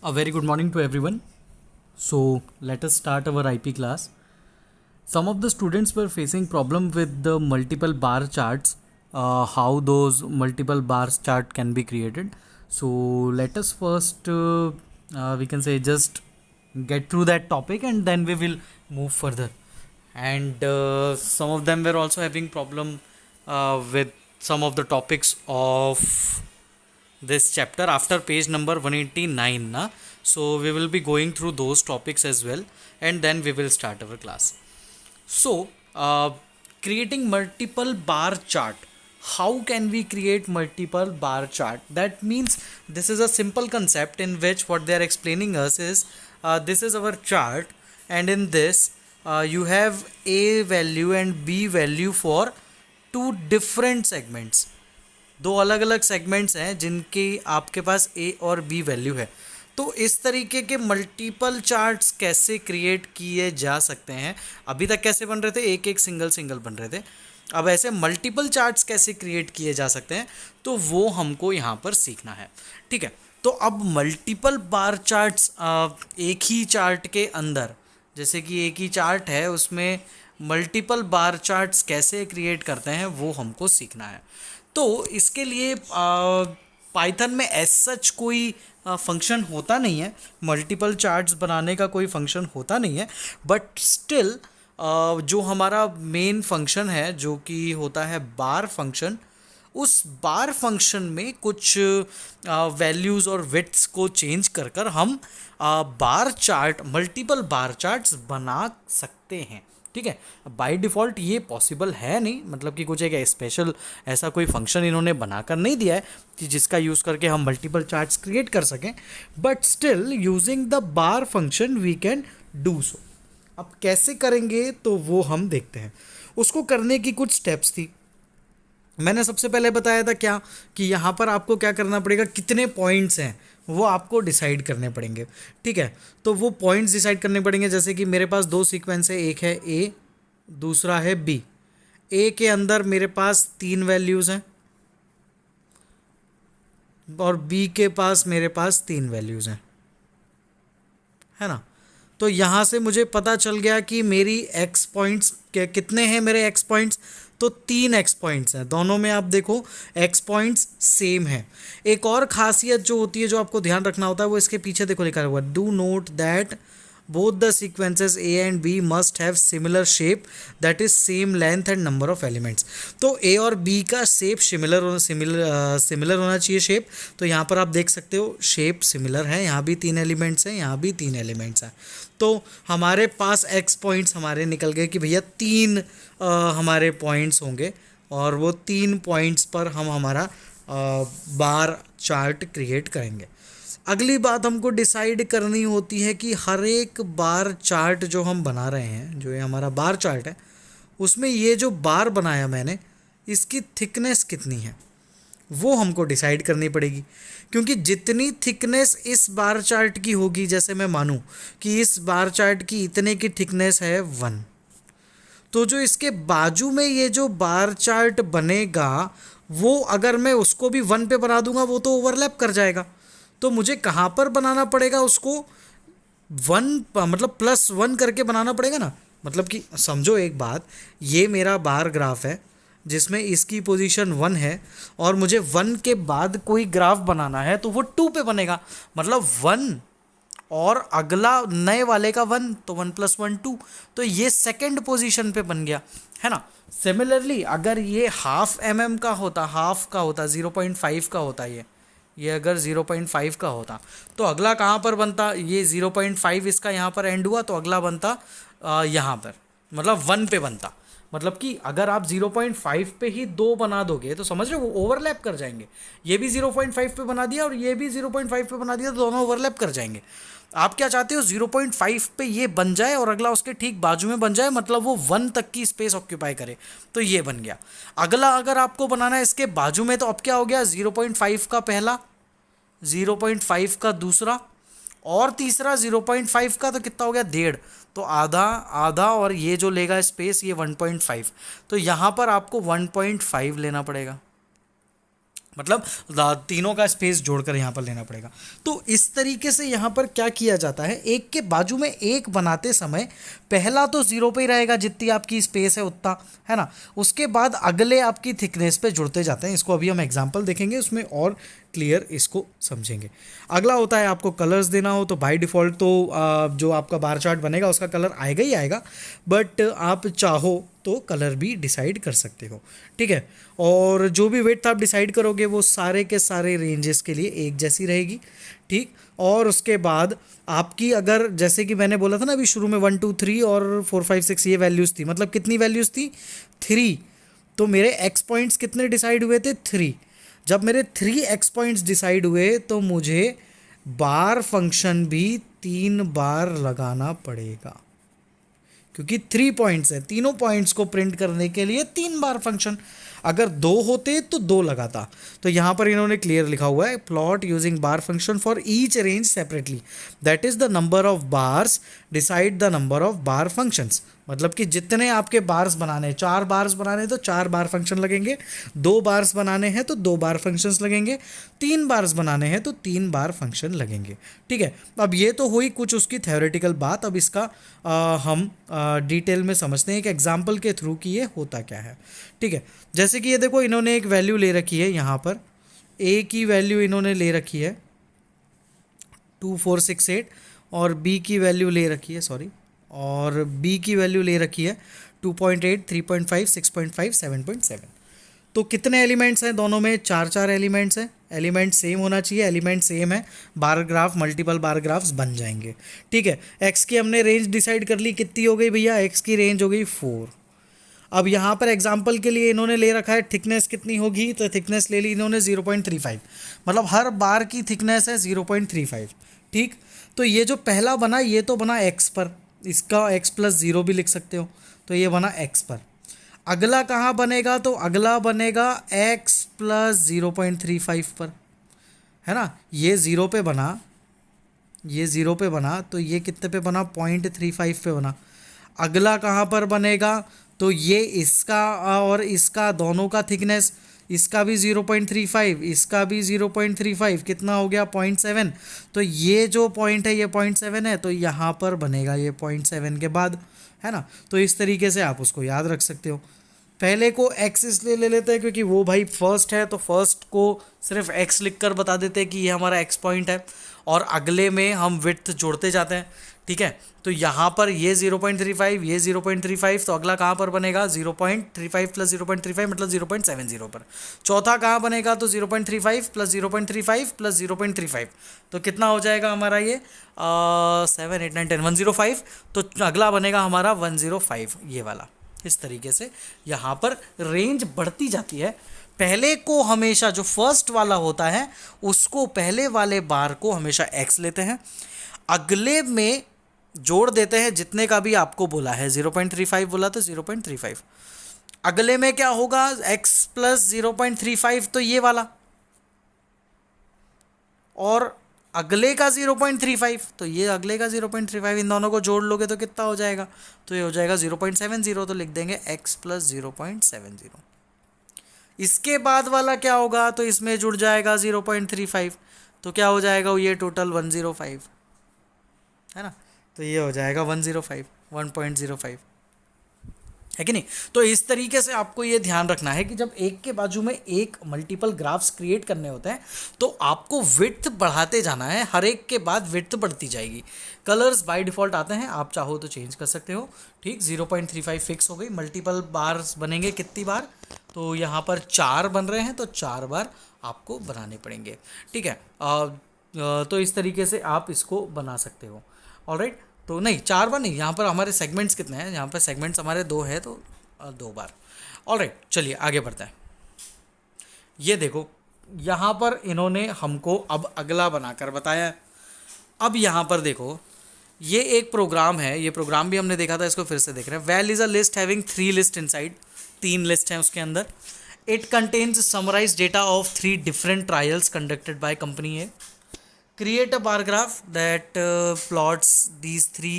A very good morning to everyone. So let us start our IP class. Some of the students were facing problem with the multiple bar charts, how those multiple bars chart can be created. So let us first, we can say, just get through that topic and then we will move further. And some of them were also having problem with some of the topics of this chapter after page number 189 na. So we will be going through those topics as well and then we will start our class. So creating multiple bar chart, how can we create multiple bar chart? That means this is a simple concept in which what they are explaining us is this is our chart, and in this you have a value and b value for two different segments. दो अलग अलग segments हैं जिनके आपके पास ए और B value है. तो इस तरीके के मल्टीपल चार्ट्स कैसे क्रिएट किए जा सकते हैं? अभी तक कैसे बन रहे थे? एक एक सिंगल सिंगल बन रहे थे. अब ऐसे मल्टीपल चार्ट्स कैसे क्रिएट किए जा सकते हैं, तो वो हमको यहाँ पर सीखना है. ठीक है, तो अब मल्टीपल बार चार्ट्स एक ही चार्ट के अंदर, जैसे कि एक ही चार्ट है उसमें मल्टीपल बार चार्ट्स कैसे क्रिएट करते हैं वो हमको सीखना है. तो इसके लिए पाइथन में एज सच कोई फंक्शन होता नहीं है, मल्टीपल चार्ट्स बनाने का कोई फंक्शन होता नहीं है, बट स्टिल जो हमारा मेन फंक्शन है जो कि होता है बार फंक्शन, उस बार फंक्शन में कुछ वैल्यूज़ और विड्थ्स को चेंज कर कर हम बार चार्ट, मल्टीपल बार चार्ट्स बना सकते हैं. ठीक है, बाय डिफ़ॉल्ट ये पॉसिबल है नहीं, मतलब कि कुछ एक स्पेशल ऐसा कोई फंक्शन इन्होंने बनाकर नहीं दिया है कि जिसका यूज़ करके हम मल्टीपल चार्ट्स क्रिएट कर सकें, but still using the bar function we can do so. अब कैसे करेंगे तो वो हम देखते हैं. उसको करने की कुछ स्टेप्स थी. मैंने सबसे पहले बताया था क्या कि यहाँ पर आपको क्या करना पड़ेगा, कितने पॉइंट्स हैं वो आपको डिसाइड करने पड़ेंगे. ठीक है, तो वो पॉइंट्स डिसाइड करने पड़ेंगे. जैसे कि मेरे पास दो सीक्वेंस है, एक है ए, दूसरा है बी. ए के अंदर मेरे पास 3 वैल्यूज़ हैं और बी के पास मेरे पास 3 वैल्यूज़ हैं, है ना. तो यहाँ से मुझे पता चल गया कि मेरी एक्स पॉइंट्स कितने हैं. मेरे एक्स पॉइंट्स तो 3 एक्स पॉइंट्स हैं. दोनों में आप देखो एक्स पॉइंट्स सेम है. एक और खासियत जो होती है, जो आपको ध्यान रखना होता है, वो इसके पीछे देखो लिखा हुआ, do not that both the sequences A and B must have similar shape, that is same length and number of elements. तो A और B का शेप सिमिलर होना चाहिए शेप. तो यहाँ पर आप देख सकते हो शेप सिमिलर है, यहाँ भी 3 एलिमेंट्स हैं, यहाँ भी 3 एलिमेंट्स हैं. तो हमारे पास एक्स पॉइंट्स हमारे निकल गए कि भैया 3 हमारे पॉइंट्स होंगे और वो 3 पॉइंट्स पर हम हमारा बार चार्ट क्रिएट करेंगे. अगली बात हमको डिसाइड करनी होती है कि हर एक बार चार्ट जो हम बना रहे हैं, जो ये हमारा बार चार्ट है, उसमें ये जो बार बनाया मैंने, इसकी थिकनेस कितनी है वो हमको डिसाइड करनी पड़ेगी. क्योंकि जितनी थिकनेस इस बार चार्ट की होगी, जैसे मैं मानूं कि इस बार चार्ट की इतने की थिकनेस है 1, तो जो इसके बाजू में ये जो बार चार्ट बनेगा, वो अगर मैं उसको भी 1 पे बना दूंगा वो तो ओवरलैप कर जाएगा. तो मुझे कहाँ पर बनाना पड़ेगा उसको, 1 मतलब +1 करके बनाना पड़ेगा ना. मतलब कि समझो एक बात, ये मेरा बार ग्राफ है जिसमें इसकी पोजीशन 1 है और मुझे 1 के बाद कोई ग्राफ बनाना है तो वो 2 पे बनेगा. मतलब 1 और अगला नए वाले का 1, तो 1 + 1 2, तो ये सेकंड पोजीशन पे बन गया, है ना. सिमिलरली अगर ये हाफ mm का होता, 0.5 का होता, ये अगर 0.5 का होता तो अगला कहाँ पर बनता, ये 0.5 इसका यहाँ पर एंड हुआ तो अगला बनता यहाँ पर, मतलब 1 पे बनता. मतलब कि अगर आप 0.5 पे ही 2 बना दोगे तो समझ रहे हो वो ओवरलैप कर जाएंगे. ये भी 0.5 पे बना दिया और ये भी 0.5 पे बना दिया तो दोनों ओवरलैप कर जाएंगे. आप क्या चाहते हो, 0.5 पे ये बन जाए और अगला उसके ठीक बाजू में बन जाए, मतलब वो 1 तक की स्पेस ऑक्यूपाई करे, तो ये बन गया. अगला अगर आपको बनाना है इसके बाजू में, तो अब क्या हो गया, 0.5 का पहला, 0.5 का दूसरा और तीसरा 0.5 का, तो कितना हो गया 1.5, तो आधा आधा, और ये जो लेगा स्पेस ये 1.5, तो यहाँ पर आपको 1.5 लेना पड़ेगा. मतलब तीनों का स्पेस जोड़कर यहाँ पर लेना पड़ेगा। तो इस तरीके से यहाँ पर क्या किया जाता है, एक के बाजू में एक बनाते समय पहला तो जीरो पे ही रहेगा, जितनी आपकी स्पेस है उतना, है ना। उसके बाद अगले आपकी थिकनेस पे जुड़ते जाते हैं। इसको अभी हम एग्जांपल देखेंगे, उसमें और क्लियर इसको समझेंगे। अगला होता है आपको कलर्स देना हो, तो बाय डिफ़ॉल्ट तो जो आपका बार चार्ट बनेगा उसका कलर आएगा ही आएगा, बट आप चाहो तो कलर भी डिसाइड कर सकते हो, ठीक है। और जो भी विड्थ आप डिसाइड करोगे वो सारे के सारे रेंजेस के लिए एक जैसी रहेगी, ठीक। और उसके बाद आपकी, अगर जैसे कि मैंने बोला था ना अभी शुरू में 1 2 3 और 4 5 6 ये वैल्यूज़ थी, मतलब कितनी वैल्यूज़ थी, 3। तो मेरे एक्स पॉइंट्स कितने डिसाइड हुए थे, 3। जब मेरे 3 एक्स पॉइंट्स डिसाइड हुए तो मुझे बार फंक्शन भी 3 बार लगाना पड़ेगा, क्योंकि 3 पॉइंट्स है, तीनों पॉइंट्स को प्रिंट करने के लिए 3 बार फंक्शन। अगर 2 होते तो 2 लगाता। तो यहाँ पर इन्होंने क्लियर लिखा हुआ है, plot using bar function for each range separately, that is the number of bars decide the number of bar functions. मतलब कि जितने आपके बार्स बनाने हैं, 4 बार्स बनाने हैं तो 4 बार फंक्शन लगेंगे, 2 बार्स बनाने हैं तो 2 बार फंक्शंस लगेंगे, 3 बार्स बनाने हैं तो 3 बार फंक्शन लगेंगे, ठीक है। अब ये तो हुई कुछ उसकी थ्योरेटिकल बात। अब इसका हम डिटेल में समझते हैं एक एग्जाम्पल के थ्रू कि ये होता क्या है, ठीक है। जैसे कि ये देखो, इन्होंने एक वैल्यू ले रखी है, यहाँ पर ए की वैल्यू इन्होंने ले रखी है 2468 और बी की वैल्यू ले रखी है, सॉरी, और बी की वैल्यू ले रखी है 2.8, 3.5, 6.5, 7.7। तो कितने एलिमेंट्स हैं दोनों में, 4 एलिमेंट्स हैं। एलिमेंट सेम होना चाहिए, एलिमेंट सेम है, बार ग्राफ मल्टीपल बार ग्राफ्स बन जाएंगे, ठीक है। एक्स की हमने रेंज डिसाइड कर ली, कितनी हो गई भैया, एक्स की रेंज हो गई 4। अब यहाँ पर एग्जाम्पल के लिए इन्होंने ले रखा है थिकनेस कितनी होगी, तो थिकनेस ले ली इन्होंने 0.35, मतलब हर बार की थिकनेस है 0.35, ठीक। तो ये जो पहला बना ये तो बना एक्स पर, इसका एक्स प्लस 0 भी लिख सकते हो, तो ये बना एक्स पर। अगला कहाँ बनेगा, तो अगला बनेगा एक्स प्लस 0.35 पर, है ना। ये 0 पे बना, ये 0 पे बना, तो ये कितने पे बना, 0.35 पे बना। अगला कहाँ पर बनेगा, तो ये इसका और इसका दोनों का थिकनेस, इसका भी 0.35, इसका भी 0.35, कितना हो गया 0.7। तो ये जो पॉइंट है ये 0.7 है, तो यहाँ पर बनेगा ये 0.7 के बाद, है ना। तो इस तरीके से आप उसको याद रख सकते हो। पहले को एक्स इसलिए ले लेते हैं क्योंकि वो भाई फर्स्ट है, तो फर्स्ट को सिर्फ एक्स लिख कर बता देते हैं कि ये हमारा एक्स पॉइंट है, और अगले में हम विड्थ जोड़ते जाते हैं, ठीक है। तो यहाँ पर ये 0.35, ये 0.35, तो अगला कहाँ पर बनेगा, 0.35 प्लस 0.35 मतलब 0.70 पर। चौथा कहाँ बनेगा, तो 0.35 प्लस 0.35 प्लस 0.35, तो कितना हो जाएगा हमारा ये 7 8 9 10 105। तो अगला बनेगा हमारा 105, ये वाला। इस तरीके से यहाँ पर रेंज बढ़ती जाती है। पहले को हमेशा जो फर्स्ट वाला होता है उसको, पहले वाले बार को हमेशा एक्स लेते हैं, अगले में जोड़ देते हैं जितने का भी आपको बोला है, 0.35 बोला तो 0.35, अगले में क्या होगा, x प्लस 0.35, तो ये वाला, और अगले का 0.35, तो ये अगले का 0.35, इन दोनों को जोड़ लोगे तो कितना हो जाएगा, तो ये हो जाएगा 0.70, तो लिख देंगे x प्लस 0.70। इसके बाद वाला क्या होगा, तो इसमें जुड़ जाएगा 0.35, तो क्या हो जाएगा, ये टोटल 105, है ना। तो ये हो जाएगा 105, 1.05, है कि नहीं। तो इस तरीके से आपको ये ध्यान रखना है कि जब एक के बाजू में एक मल्टीपल ग्राफ्स क्रिएट करने होते हैं तो आपको विड्थ बढ़ाते जाना है, हर एक के बाद विड्थ बढ़ती जाएगी। कलर्स बाय डिफ़ॉल्ट आते हैं, आप चाहो तो चेंज कर सकते हो, ठीक। 0.35 फिक्स हो गई। मल्टीपल बार्स बनेंगे कितनी बार, तो यहाँ पर 4 बन रहे हैं, तो 4 बार आपको बनाने पड़ेंगे, ठीक है। तो इस तरीके से आप इसको बना सकते हो, ऑलराइट। तो नहीं 4 बार नहीं, यहाँ पर हमारे सेगमेंट्स कितने हैं, यहाँ पर सेगमेंट्स हमारे 2 हैं, तो 2 बार, ऑलराइट। चलिए आगे बढ़ते हैं। ये देखो यहाँ पर इन्होंने हमको अब अगला बनाकर बताया। अब यहाँ पर देखो, ये एक प्रोग्राम है, ये प्रोग्राम भी हमने देखा था, इसको फिर से देख रहे हैं। Well is a list having 3 list inside, 3 list हैं उसके अंदर। It contains summarize data of 3 different trials conducted by company A. Create a bar graph that plots these 3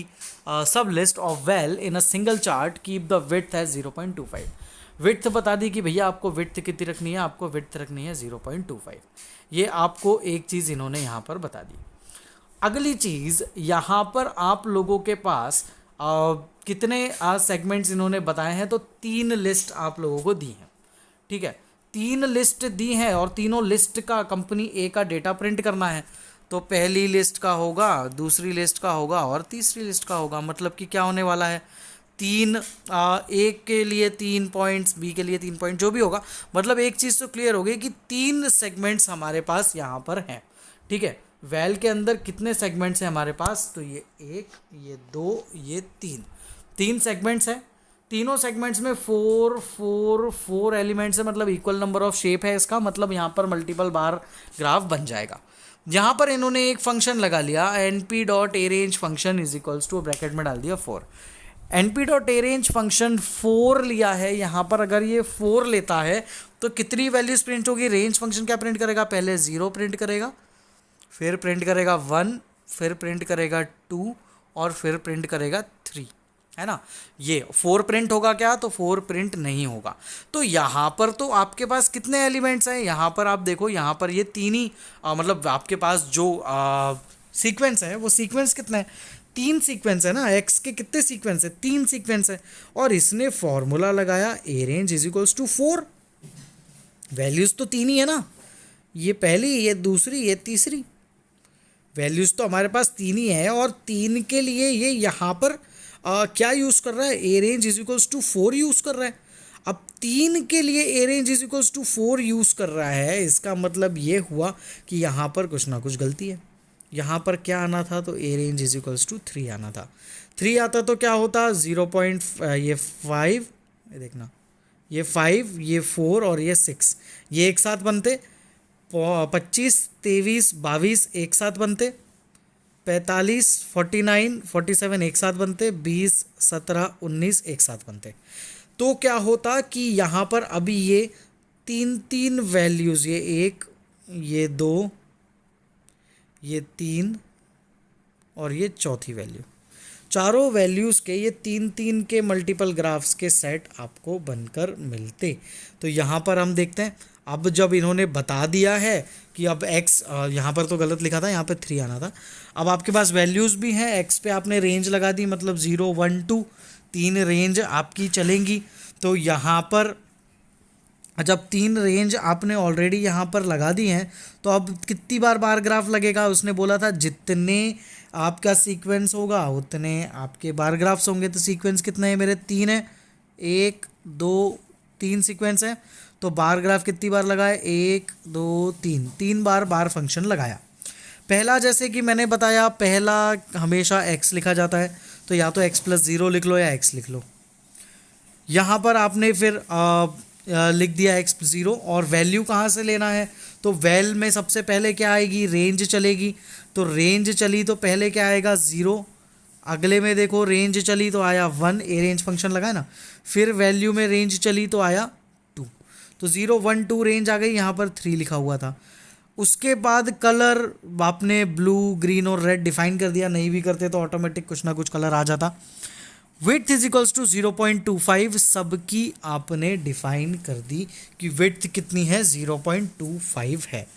sub list of well in a single chart. Keep the width as 0.25. Width बता दी कि भैया आपको width कितनी रखनी है, आपको width रखनी है 0.25। ये आपको एक चीज़ इन्होंने यहाँ पर बता दी। अगली चीज़ यहाँ पर आप लोगों के पास कितने सेगमेंट्स इन्होंने बताए हैं, तो 3 लिस्ट आप लोगों को दी हैं। ठीक है, 3 लिस्ट दी हैं और तीनों लिस्ट का कंपनी ए का डेटा प्रिंट करना है। तो पहली लिस्ट का होगा, दूसरी लिस्ट का होगा और तीसरी लिस्ट का होगा। मतलब कि क्या होने वाला है, ए के लिए 3 पॉइंट्स, बी के लिए 3 पॉइंट, जो भी होगा। मतलब एक चीज़ तो क्लियर हो गई कि 3 सेगमेंट्स हमारे पास यहाँ पर हैं। ठीक है, वैल के अंदर कितने सेगमेंट्स हैं हमारे पास, तो ये 1, ये 2, ये 3 सेगमेंट्स हैं। तीनों सेगमेंट्स में 4 4 4 एलिमेंट्स है, मतलब इक्वल नंबर ऑफ शेप है इसका। मतलब यहाँ पर मल्टीपल बार ग्राफ बन जाएगा। यहाँ पर इन्होंने एक फंक्शन लगा लिया, np.arange function is equals to, bracket में डाल दिया 4। np.arange फंक्शन 4 लिया है यहाँ पर। अगर ये 4 लेता है तो कितनी वैल्यूज प्रिंट होगी, रेंज फंक्शन क्या प्रिंट करेगा, पहले 0 प्रिंट करेगा, फिर प्रिंट करेगा 1, फिर प्रिंट करेगा 2 और फिर प्रिंट करेगा 3, है ना। ये 4 प्रिंट होगा क्या, तो 4 प्रिंट नहीं होगा। तो यहाँ पर तो आपके पास कितने एलिमेंट्स हैं, यहाँ पर आप देखो, यहाँ पर ये 3 ही मतलब आपके पास जो सीक्वेंस है वो सीक्वेंस कितना है, 3 सीक्वेंस है ना। एक्स के कितने सीक्वेंस है, 3 सीक्वेंस है। और इसने फॉर्मूला लगाया a range is equals to 4। Values तो 3 ही है ना, ये पहली, ये दूसरी, ये तीसरी। वैल्यूज तो हमारे पास 3 ही है और 3 के लिए ये यहाँ पर क्या यूज़ कर रहा है, a range is equals to 4 use कर रहा है। अब 3 के लिए a range is equals to 4 use कर रहा है, इसका मतलब ये हुआ कि यहाँ पर कुछ ना कुछ गलती है। यहाँ पर क्या आना था, तो a range is equals to 3 आना था। 3 आता तो क्या होता, 0.5, ये देखना, ये 5, ये 4 और ये 6, ये एक साथ बनते। 25, 23, 22 एक साथ बनते। 45, 49, 47 एक साथ बनते। 20, 17, 19 एक साथ बनते। तो क्या होता कि यहाँ पर अभी ये 3 वैल्यूज़, ये 1, ये 2, ये 3 और ये चौथी वैल्यू, चारों वैल्यूज़ के ये 3 के मल्टीपल ग्राफ्स के सेट आपको बनकर मिलते। तो यहाँ पर हम देखते हैं, अब जब इन्होंने बता दिया है कि अब x, यहाँ पर तो गलत लिखा था, यहाँ पे 3 आना था। अब आपके पास वैल्यूज़ भी हैं, x पे आपने रेंज लगा दी, मतलब 0 1 2 3 रेंज आपकी चलेंगी। तो यहाँ पर जब 3 रेंज आपने ऑलरेडी यहाँ पर लगा दी हैं, तो अब कितनी बार बार ग्राफ लगेगा, उसने बोला था जितने आपका सीक्वेंस होगा उतने आपके बार ग्राफ्स होंगे। तो सीक्वेंस कितने हैं मेरे, 3 है, 1 2 3 सीक्वेंस है। तो बार ग्राफ कितनी बार लगाए, 1 2 3 बार बार फंक्शन लगाया। पहला जैसे कि मैंने बताया, पहला हमेशा x लिखा जाता है, तो या तो x+0 लिख लो या x लिख लो। यहाँ पर आपने फिर लिख दिया x0 और वैल्यू कहाँ से लेना है, तो वैल में सबसे पहले क्या आएगी, रेंज चलेगी। तो रेंज चली तो पहले क्या आएगा, 0। अगले में देखो रेंज चली तो आया 1, ए रेंज फंक्शन लगाए ना। फिर वैल्यू में रेंज चली तो आया 2। तो 0 1 2 रेंज आ गई, यहाँ पर 3 लिखा हुआ था। उसके बाद कलर आपने ब्लू, ग्रीन और रेड डिफाइन कर दिया, नहीं भी करते तो ऑटोमेटिक कुछ ना कुछ कलर आ जाता। विड्थ इज इक्वल्स टू 0.25 सबकी आपने डिफाइन कर दी कि विड्थ कितनी है, 0.25 है।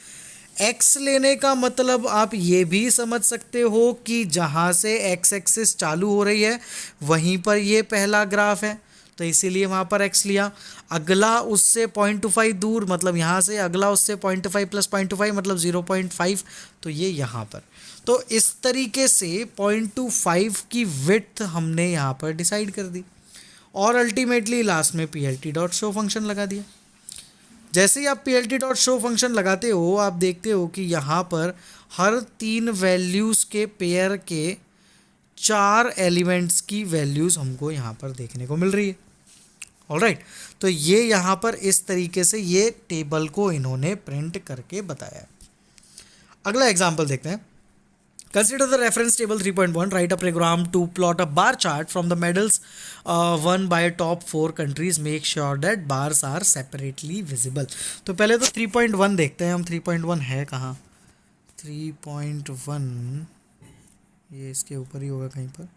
एक्स लेने का मतलब आप ये भी समझ सकते हो कि जहाँ से एक्स एक्सिस चालू हो रही है वहीं पर ये पहला ग्राफ है, तो इसीलिए वहाँ पर एक्स लिया। अगला उससे 0.25 दूर, मतलब यहाँ से अगला उससे 0.5 + 0.25 मतलब 0.5, तो ये यहाँ पर। तो इस तरीके से 0.25 की विड्थ हमने यहाँ पर डिसाइड कर दी और अल्टीमेटली लास्ट में plt.show फंक्शन लगा दिया। जैसे ही आप plt.show फंक्शन लगाते हो, आप देखते हो कि यहाँ पर हर 3 वैल्यूज़ के पेयर के 4 एलिमेंट्स की वैल्यूज़ हमको यहाँ पर देखने को मिल रही है। ऑलराइट, तो ये यहाँ पर इस तरीके से ये टेबल को इन्होंने प्रिंट करके बताया है। अगला एग्जाम्पल देखते हैं। Consider the reference table 3.1. Write a program to plot a bar chart from the medals won by top 4 countries. Make sure that bars are separately visible. तो पहले तो 3.1 देखते हैं हम, 3.1 है कहाँ, 3.1 ये इसके ऊपर ही होगा कहीं पर।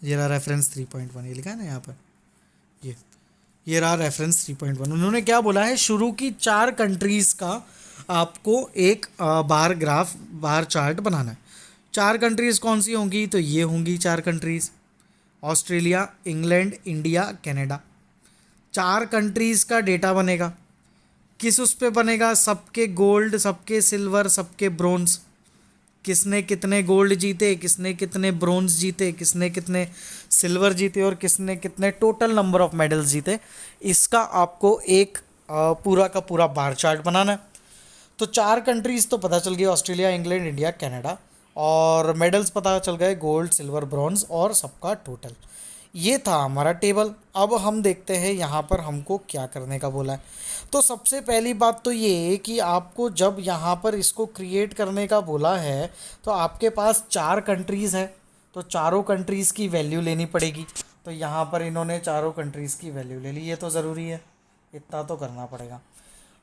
ये रहा रेफरेंस 3.1, ये लिखा है ना यहाँ पर, ये ये रहा रेफरेंस 3.1। उन्होंने क्या बोला है, शुरू की 4 कंट्रीज का आपको एक बार चार्ट बनाना है। 4 कंट्रीज कौन सी होंगी, तो ये होंगी 4 countries, Australia, England, India, Canada. 4 countries का डेटा बनेगा। किस उस पे बनेगा, सबके गोल्ड, सबके सिल्वर, सबके ब्रोंज, किसने कितने गोल्ड जीते, किसने कितने ब्रोंज जीते, किसने कितने सिल्वर जीते और किसने कितने टोटल नंबर ऑफ मेडल्स जीते, इसका आपको एक पूरा का पूरा बार चार्ट बनाना है। तो 4 कंट्रीज तो पता चल गई, ऑस्ट्रेलिया, इंग्लैंड, इंडिया, कनाडा, और मेडल्स पता चल गए, गोल्ड, सिल्वर, ब्रॉन्ज और सबका टोटल। ये था हमारा टेबल। अब हम देखते हैं यहाँ पर हमको क्या करने का बोला है। तो सबसे पहली बात तो ये कि आपको जब यहाँ पर इसको क्रिएट करने का बोला है तो आपके पास 4 कंट्रीज़ है, तो चारों कंट्रीज़ की वैल्यू लेनी पड़ेगी। तो यहाँ पर इन्होंने चारों कंट्रीज़ की वैल्यू ले ली, ये तो ज़रूरी है, इतना तो करना पड़ेगा,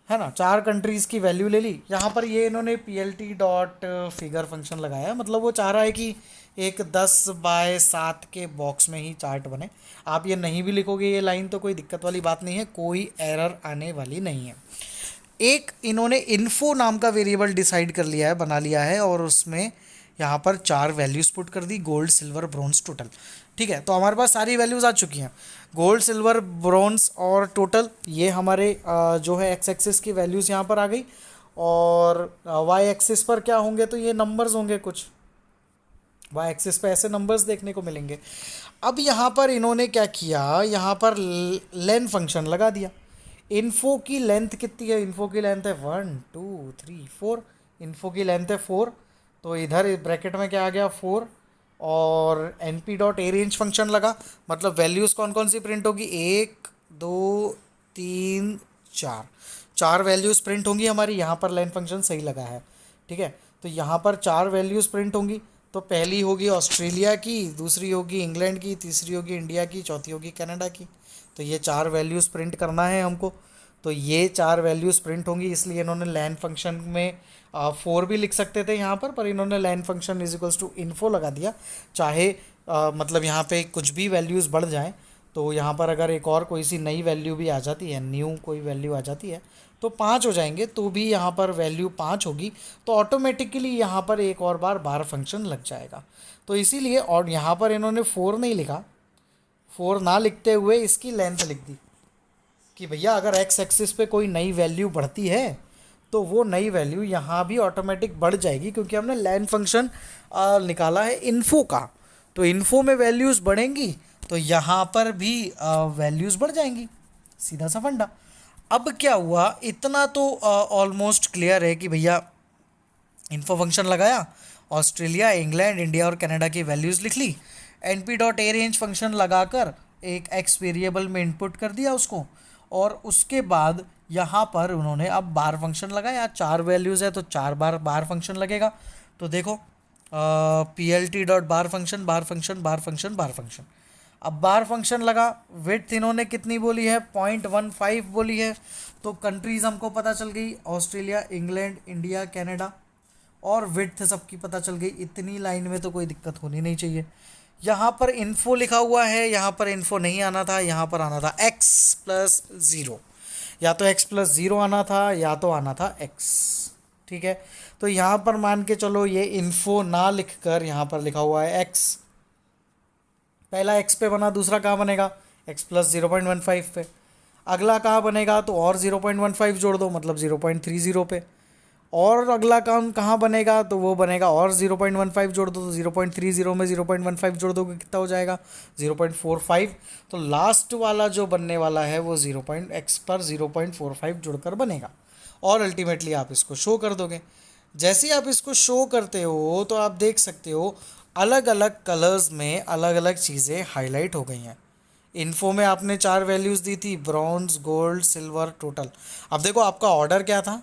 है ना। 4 कंट्रीज़ की वैल्यू ले ली। यहाँ पर ये इन्होंने PLT डॉट फिगर फंक्शन लगाया है, मतलब वो चाह रहा है कि एक 10x7 के बॉक्स में ही चार्ट बने। आप ये नहीं भी लिखोगे ये लाइन तो कोई दिक्कत वाली बात नहीं है, कोई एरर आने वाली नहीं है। एक इन्होंने इन्फो नाम का वेरिएबल डिसाइड कर लिया है, बना लिया है, और उसमें यहाँ पर 4 वैल्यूज़ पुट कर दी, गोल्ड, सिल्वर, ब्रॉन्ज, टोटल। ठीक है, तो हमारे पास सारी वैल्यूज़ आ चुकी हैं, गोल्ड, सिल्वर, ब्रॉन्ज और टोटल। ये हमारे जो है एक्स एक्सिस की वैल्यूज़ यहाँ पर आ गई, और वाई एक्सिस पर क्या होंगे, तो ये नंबर्स होंगे कुछ, वाई एक्सिस पे ऐसे नंबर्स देखने को मिलेंगे। अब यहाँ पर इन्होंने क्या किया, यहाँ पर लेन फंक्शन लगा दिया। इन्फो की लेंथ कितनी है, इन्फो की लेंथ है 1 2 3 4, इन्फो की लेंथ है 4, तो इधर ब्रैकेट में क्या आ गया 4, और np dot A range function लगा, मतलब वैल्यूज़ कौन कौन सी प्रिंट होगी, 1 2 3 4, 4 वैल्यूज़ प्रिंट होंगी हमारी। यहाँ पर लेन फंक्शन सही लगा है, ठीक है। तो यहाँ पर 4 वैल्यूज़ प्रिंट होंगी, तो पहली होगी ऑस्ट्रेलिया की, दूसरी होगी इंग्लैंड की, तीसरी होगी इंडिया की, चौथी होगी कनाडा की। तो ये 4 वैल्यूज़ प्रिंट करना है हमको, तो ये 4 वैल्यूज़ प्रिंट होंगी, इसलिए इन्होंने लैन फंक्शन में 4 भी लिख सकते थे यहाँ पर इन्होंने LEN function is equals to info लगा दिया। चाहे मतलब यहाँ पे कुछ भी वैल्यूज़ बढ़ जाएँ, तो यहाँ पर अगर एक और कोई सी नई वैल्यू भी आ जाती है, न्यू कोई वैल्यू आ जाती है, तो 5 हो जाएंगे, तो भी यहाँ पर वैल्यू 5 होगी, तो ऑटोमेटिकली यहाँ पर एक और बार फंक्शन लग जाएगा। तो इसीलिए, और यहाँ पर इन्होंने 4 नहीं लिखा, 4 ना लिखते हुए इसकी लेंथ लिख दी कि भैया अगर एक्स एक्सिस पे कोई नई वैल्यू बढ़ती है तो वो नई वैल्यू यहाँ भी ऑटोमेटिक बढ़ जाएगी, क्योंकि हमने लैन फंक्शन निकाला है इन्फो का। तो इन्फो में वैल्यूज़ बढ़ेंगी तो यहाँ पर भी वैल्यूज़ बढ़ जाएंगी, सीधा सा फंडा। अब क्या हुआ, इतना तो ऑलमोस्ट क्लियर है कि भैया इन्फो फंक्शन लगाया, ऑस्ट्रेलिया, इंग्लैंड, इंडिया और कनाडा की वैल्यूज़ लिख ली, np dot A range function लगाकर एक एक्स वेरिएबल में इनपुट कर दिया उसको, और उसके बाद यहाँ पर उन्होंने अब बार फंक्शन लगाया। 4 वैल्यूज़ है तो 4 बार बार फंक्शन लगेगा। तो देखो PLT डॉट बार फंक्शन, बार फंक्शन, बार फंक्शन, बार फंक्शन। अब बार फंक्शन लगा, विड्थ इन्होंने कितनी बोली है, 0.15 बोली है। तो कंट्रीज़ हमको पता चल गई, ऑस्ट्रेलिया, इंग्लैंड, इंडिया, कनाडा, और विड्थ सबकी पता चल गई। इतनी लाइन में तो कोई दिक्कत होनी नहीं चाहिए। यहाँ पर इन्फो लिखा हुआ है, यहाँ पर इन्फो नहीं आना था, यहाँ पर आना था x+0, या तो x+0 आना था या तो आना था x। ठीक है, तो यहाँ पर मान के चलो ये इन्फो ना लिखकर यहाँ पर लिखा हुआ है x, पहला x पे बना, दूसरा कहाँ बनेगा, x+0.15 पे, अगला कहाँ बनेगा, तो और 0.15 जोड़ दो, मतलब 0.30 पे, और अगला काम कहाँ बनेगा, तो वो बनेगा और 0.15 जोड़ दो, तो 0.30 में 0.15 जोड़ दोगे कितना हो जाएगा, 0.45। तो लास्ट वाला जो बनने वाला है वो x पर 0.45 जुड़कर बनेगा, और अल्टीमेटली आप इसको शो कर दोगे। जैसे ही आप इसको शो करते हो तो आप देख सकते हो अलग अलग कलर्स में अलग अलग चीज़ें हाईलाइट हो गई हैं। इन्फो में आपने 4 वैल्यूज़ दी थी, ब्रॉन्ज, गोल्ड, सिल्वर, टोटल। अब देखो आपका ऑर्डर क्या था,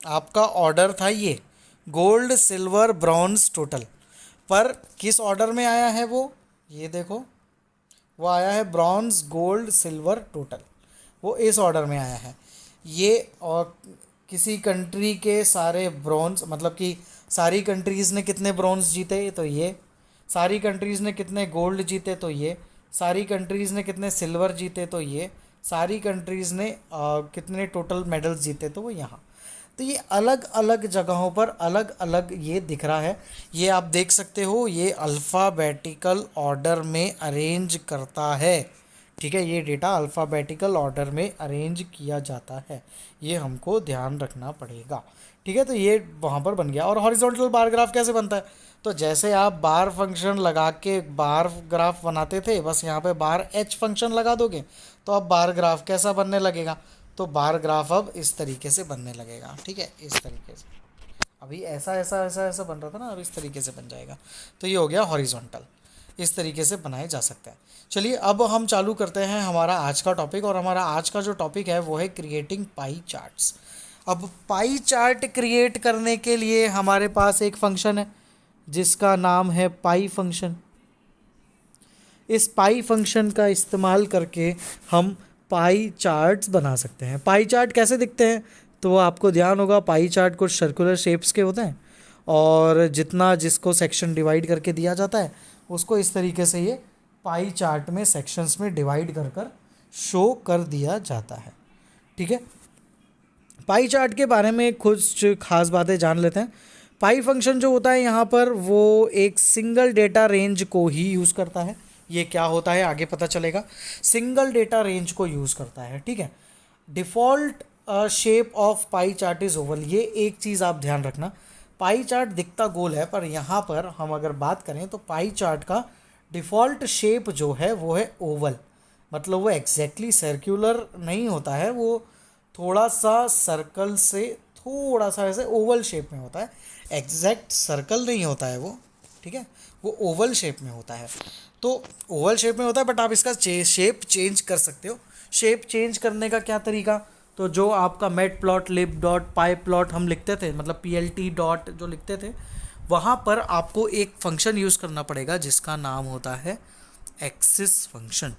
आपका ऑर्डर था ये गोल्ड, सिल्वर, ब्रॉन्ज, टोटल, पर किस ऑर्डर में आया है वो, ये देखो वो आया है ब्रॉन्ज, गोल्ड, सिल्वर, टोटल, वो इस ऑर्डर में आया है ये। और किसी कंट्री के सारे ब्रॉन्ज, मतलब कि सारी कंट्रीज़ ने कितने ब्रॉन्ज जीते तो ये, सारी कंट्रीज़ ने कितने गोल्ड जीते तो ये, सारी कंट्रीज़ ने कितने सिल्वर जीते तो ये, सारी कंट्रीज़ ने कितने टोटल मेडल्स जीते तो वो यहाँ। तो ये अलग अलग जगहों पर अलग अलग ये दिख रहा है। ये आप देख सकते हो, ये अल्फ़ाबेटिकल ऑर्डर में अरेंज करता है। ठीक है, ये डेटा अल्फ़ाबेटिकल ऑर्डर में अरेंज किया जाता है, ये हमको ध्यान रखना पड़ेगा। ठीक है, तो ये वहाँ पर बन गया। और हॉरिजॉन्टल बार ग्राफ कैसे बनता है, तो जैसे आप बार फंक्शन लगा के बार ग्राफ बनाते थे, बस यहाँ पे बार एच फंक्शन लगा दोगे तो अब बार ग्राफ कैसा बनने लगेगा, तो बार ग्राफ अब इस तरीके से बनने लगेगा। ठीक है, इस तरीके से, अभी ऐसा ऐसा ऐसा ऐसा बन रहा था ना, अब इस तरीके से बन जाएगा। तो ये हो गया हॉरिजॉन्टल, इस तरीके से बनाए जा सकता है। चलिए अब हम चालू करते हैं हमारा आज का टॉपिक, और हमारा आज का जो टॉपिक है वो है क्रिएटिंग पाई चार्ट्स। अब पाई चार्ट क्रिएट करने के लिए हमारे पास एक फंक्शन है जिसका नाम है पाई फंक्शन। इस पाई फंक्शन का इस्तेमाल करके हम पाई चार्ट्स बना सकते हैं। पाई चार्ट कैसे दिखते हैं, तो आपको ध्यान होगा पाई चार्ट कुछ सर्कुलर शेप्स के होते हैं, और जितना जिसको सेक्शन डिवाइड करके दिया जाता है उसको इस तरीके से ये पाई चार्ट में सेक्शंस में डिवाइड कर कर शो कर दिया जाता है। ठीक है, पाई चार्ट के बारे में कुछ खास बातें जान लेते हैं। पाई फंक्शन जो होता है यहाँ पर वो एक सिंगल डेटा रेंज को ही यूज़ करता है। ये क्या होता है आगे पता चलेगा, सिंगल डेटा रेंज को यूज़ करता है। ठीक है, default shape of pie chart is Oval, ये एक चीज़ आप ध्यान रखना। पाई चार्ट दिखता गोल है, पर यहाँ पर हम अगर बात करें तो पाई चार्ट का डिफ़ॉल्ट शेप जो है वो है ओवल, मतलब वो एग्जैक्टली सर्कुलर नहीं होता है, वो थोड़ा सा सर्कल से थोड़ा सा ऐसे ओवल शेप में होता है, एग्जैक्ट सर्कल नहीं होता है वो। ठीक है, वो ओवल शेप में होता है, तो ओवल शेप में होता है, बट आप इसका शेप चेंज कर सकते हो। शेप चेंज करने का क्या तरीका, तो जो आपका मेट प्लॉट लिब डॉट पाई प्लॉट हम लिखते थे, मतलब PLT डॉट जो लिखते थे, वहाँ पर आपको एक फंक्शन यूज़ करना पड़ेगा जिसका नाम होता है एक्सिस फंक्शन।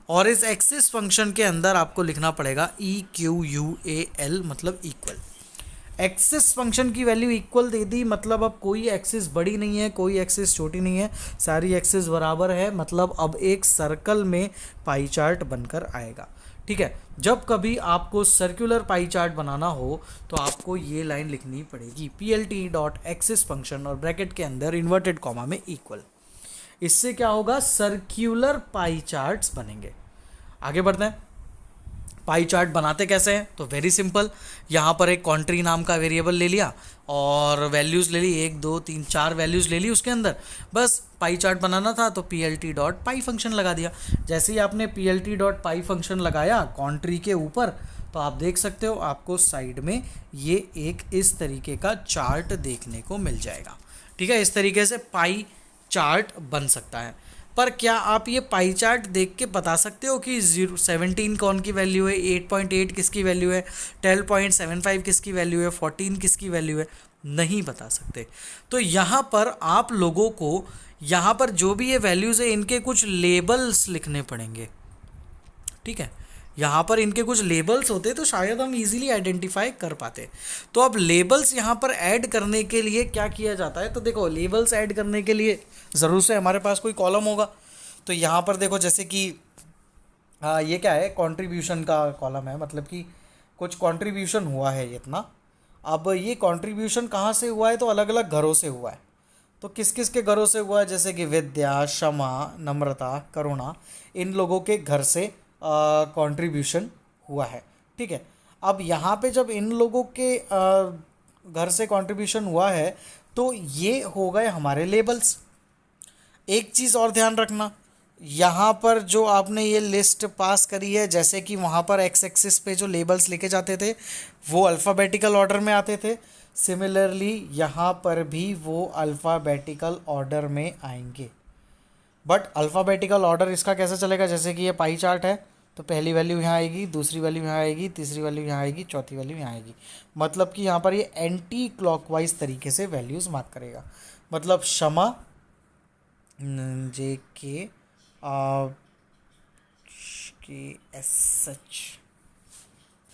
और इस एक्सिस फंक्शन के अंदर आपको लिखना पड़ेगा EQUAL, मतलब इक्वल। एक्सिस फंक्शन की वैल्यू इक्वल दे दी, मतलब अब कोई एक्सिस बड़ी नहीं है, कोई एक्सिस छोटी नहीं है, सारी एक्सिस बराबर है, मतलब अब एक सर्कल में पाई चार्ट बनकर आएगा। ठीक है, जब कभी आपको सर्कुलर पाई चार्ट बनाना हो तो आपको ये लाइन लिखनी पड़ेगी, PLT डॉट एक्सिस फंक्शन और ब्रैकेट के अंदर इन्वर्टेड कॉमा में इक्वल। इससे क्या होगा, सर्क्यूलर पाई चार्ट्स बनेंगे। आगे बढ़ते हैं, पाई चार्ट बनाते कैसे हैं, तो वेरी सिंपल। यहाँ पर एक कंट्री नाम का वेरिएबल ले लिया और वैल्यूज़ ले ली, 1 2 3 4 वैल्यूज़ ले ली उसके अंदर, बस पाई चार्ट बनाना था तो PLT डॉट पाई फंक्शन लगा दिया। जैसे ही आपने PLT डॉट पाई फंक्शन लगाया कंट्री के ऊपर, तो आप देख सकते हो आपको साइड में ये एक इस तरीके का चार्ट देखने को मिल जाएगा। ठीक है, इस तरीके से पाई चार्ट बन सकता है। पर क्या आप ये पाई चार्ट देख के बता सकते हो कि 17 कौन की वैल्यू है, 8.8 किसकी वैल्यू है, 12.75 किसकी वैल्यू है, 14 किसकी वैल्यू है, नहीं बता सकते। तो यहाँ पर आप लोगों को यहाँ पर जो भी ये वैल्यूज़ है इनके कुछ लेबल्स लिखने पड़ेंगे। ठीक है, यहाँ पर इनके कुछ लेबल्स होते तो शायद हम इजीली आइडेंटिफाई कर पाते। तो अब लेबल्स यहाँ पर ऐड करने के लिए क्या किया जाता है, तो देखो लेबल्स ऐड करने के लिए ज़रूर से हमारे पास कोई कॉलम होगा। तो यहाँ पर देखो जैसे कि ये क्या है, कंट्रीब्यूशन का कॉलम है, मतलब कि कुछ कंट्रीब्यूशन हुआ है इतना। अब ये कंट्रीब्यूशन कहाँ से हुआ है, तो अलग अलग घरों से हुआ है। तो किस किस के घरों से हुआ है, जैसे कि विद्या, क्षमा, नम्रता, करुणा, इन लोगों के घर से कंट्रीब्यूशन हुआ है। ठीक है, अब यहाँ पे जब इन लोगों के घर से कंट्रीब्यूशन हुआ है तो ये हो गए हमारे लेबल्स। एक चीज़ और ध्यान रखना, यहाँ पर जो आपने ये लिस्ट पास करी है, जैसे कि वहाँ पर एक्स एक्सिस पे जो लेबल्स लिखे जाते थे वो अल्फ़ाबेटिकल ऑर्डर में आते थे, सिमिलरली यहाँ पर भी वो अल्फ़ाबेटिकल ऑर्डर में आएंगे। बट अल्फ़ाबेटिकल ऑर्डर इसका कैसे चलेगा, जैसे कि ये पाई चार्ट है तो पहली वैल्यू यहाँ आएगी, दूसरी वैल्यू यहाँ आएगी, तीसरी वैल्यू यहाँ आएगी, चौथी वैल्यू यहाँ आएगी। मतलब कि यहाँ पर ये एंटी क्लॉकवाइज तरीके से वैल्यूज़ मार्क करेगा। मतलब क्षमा JK SH,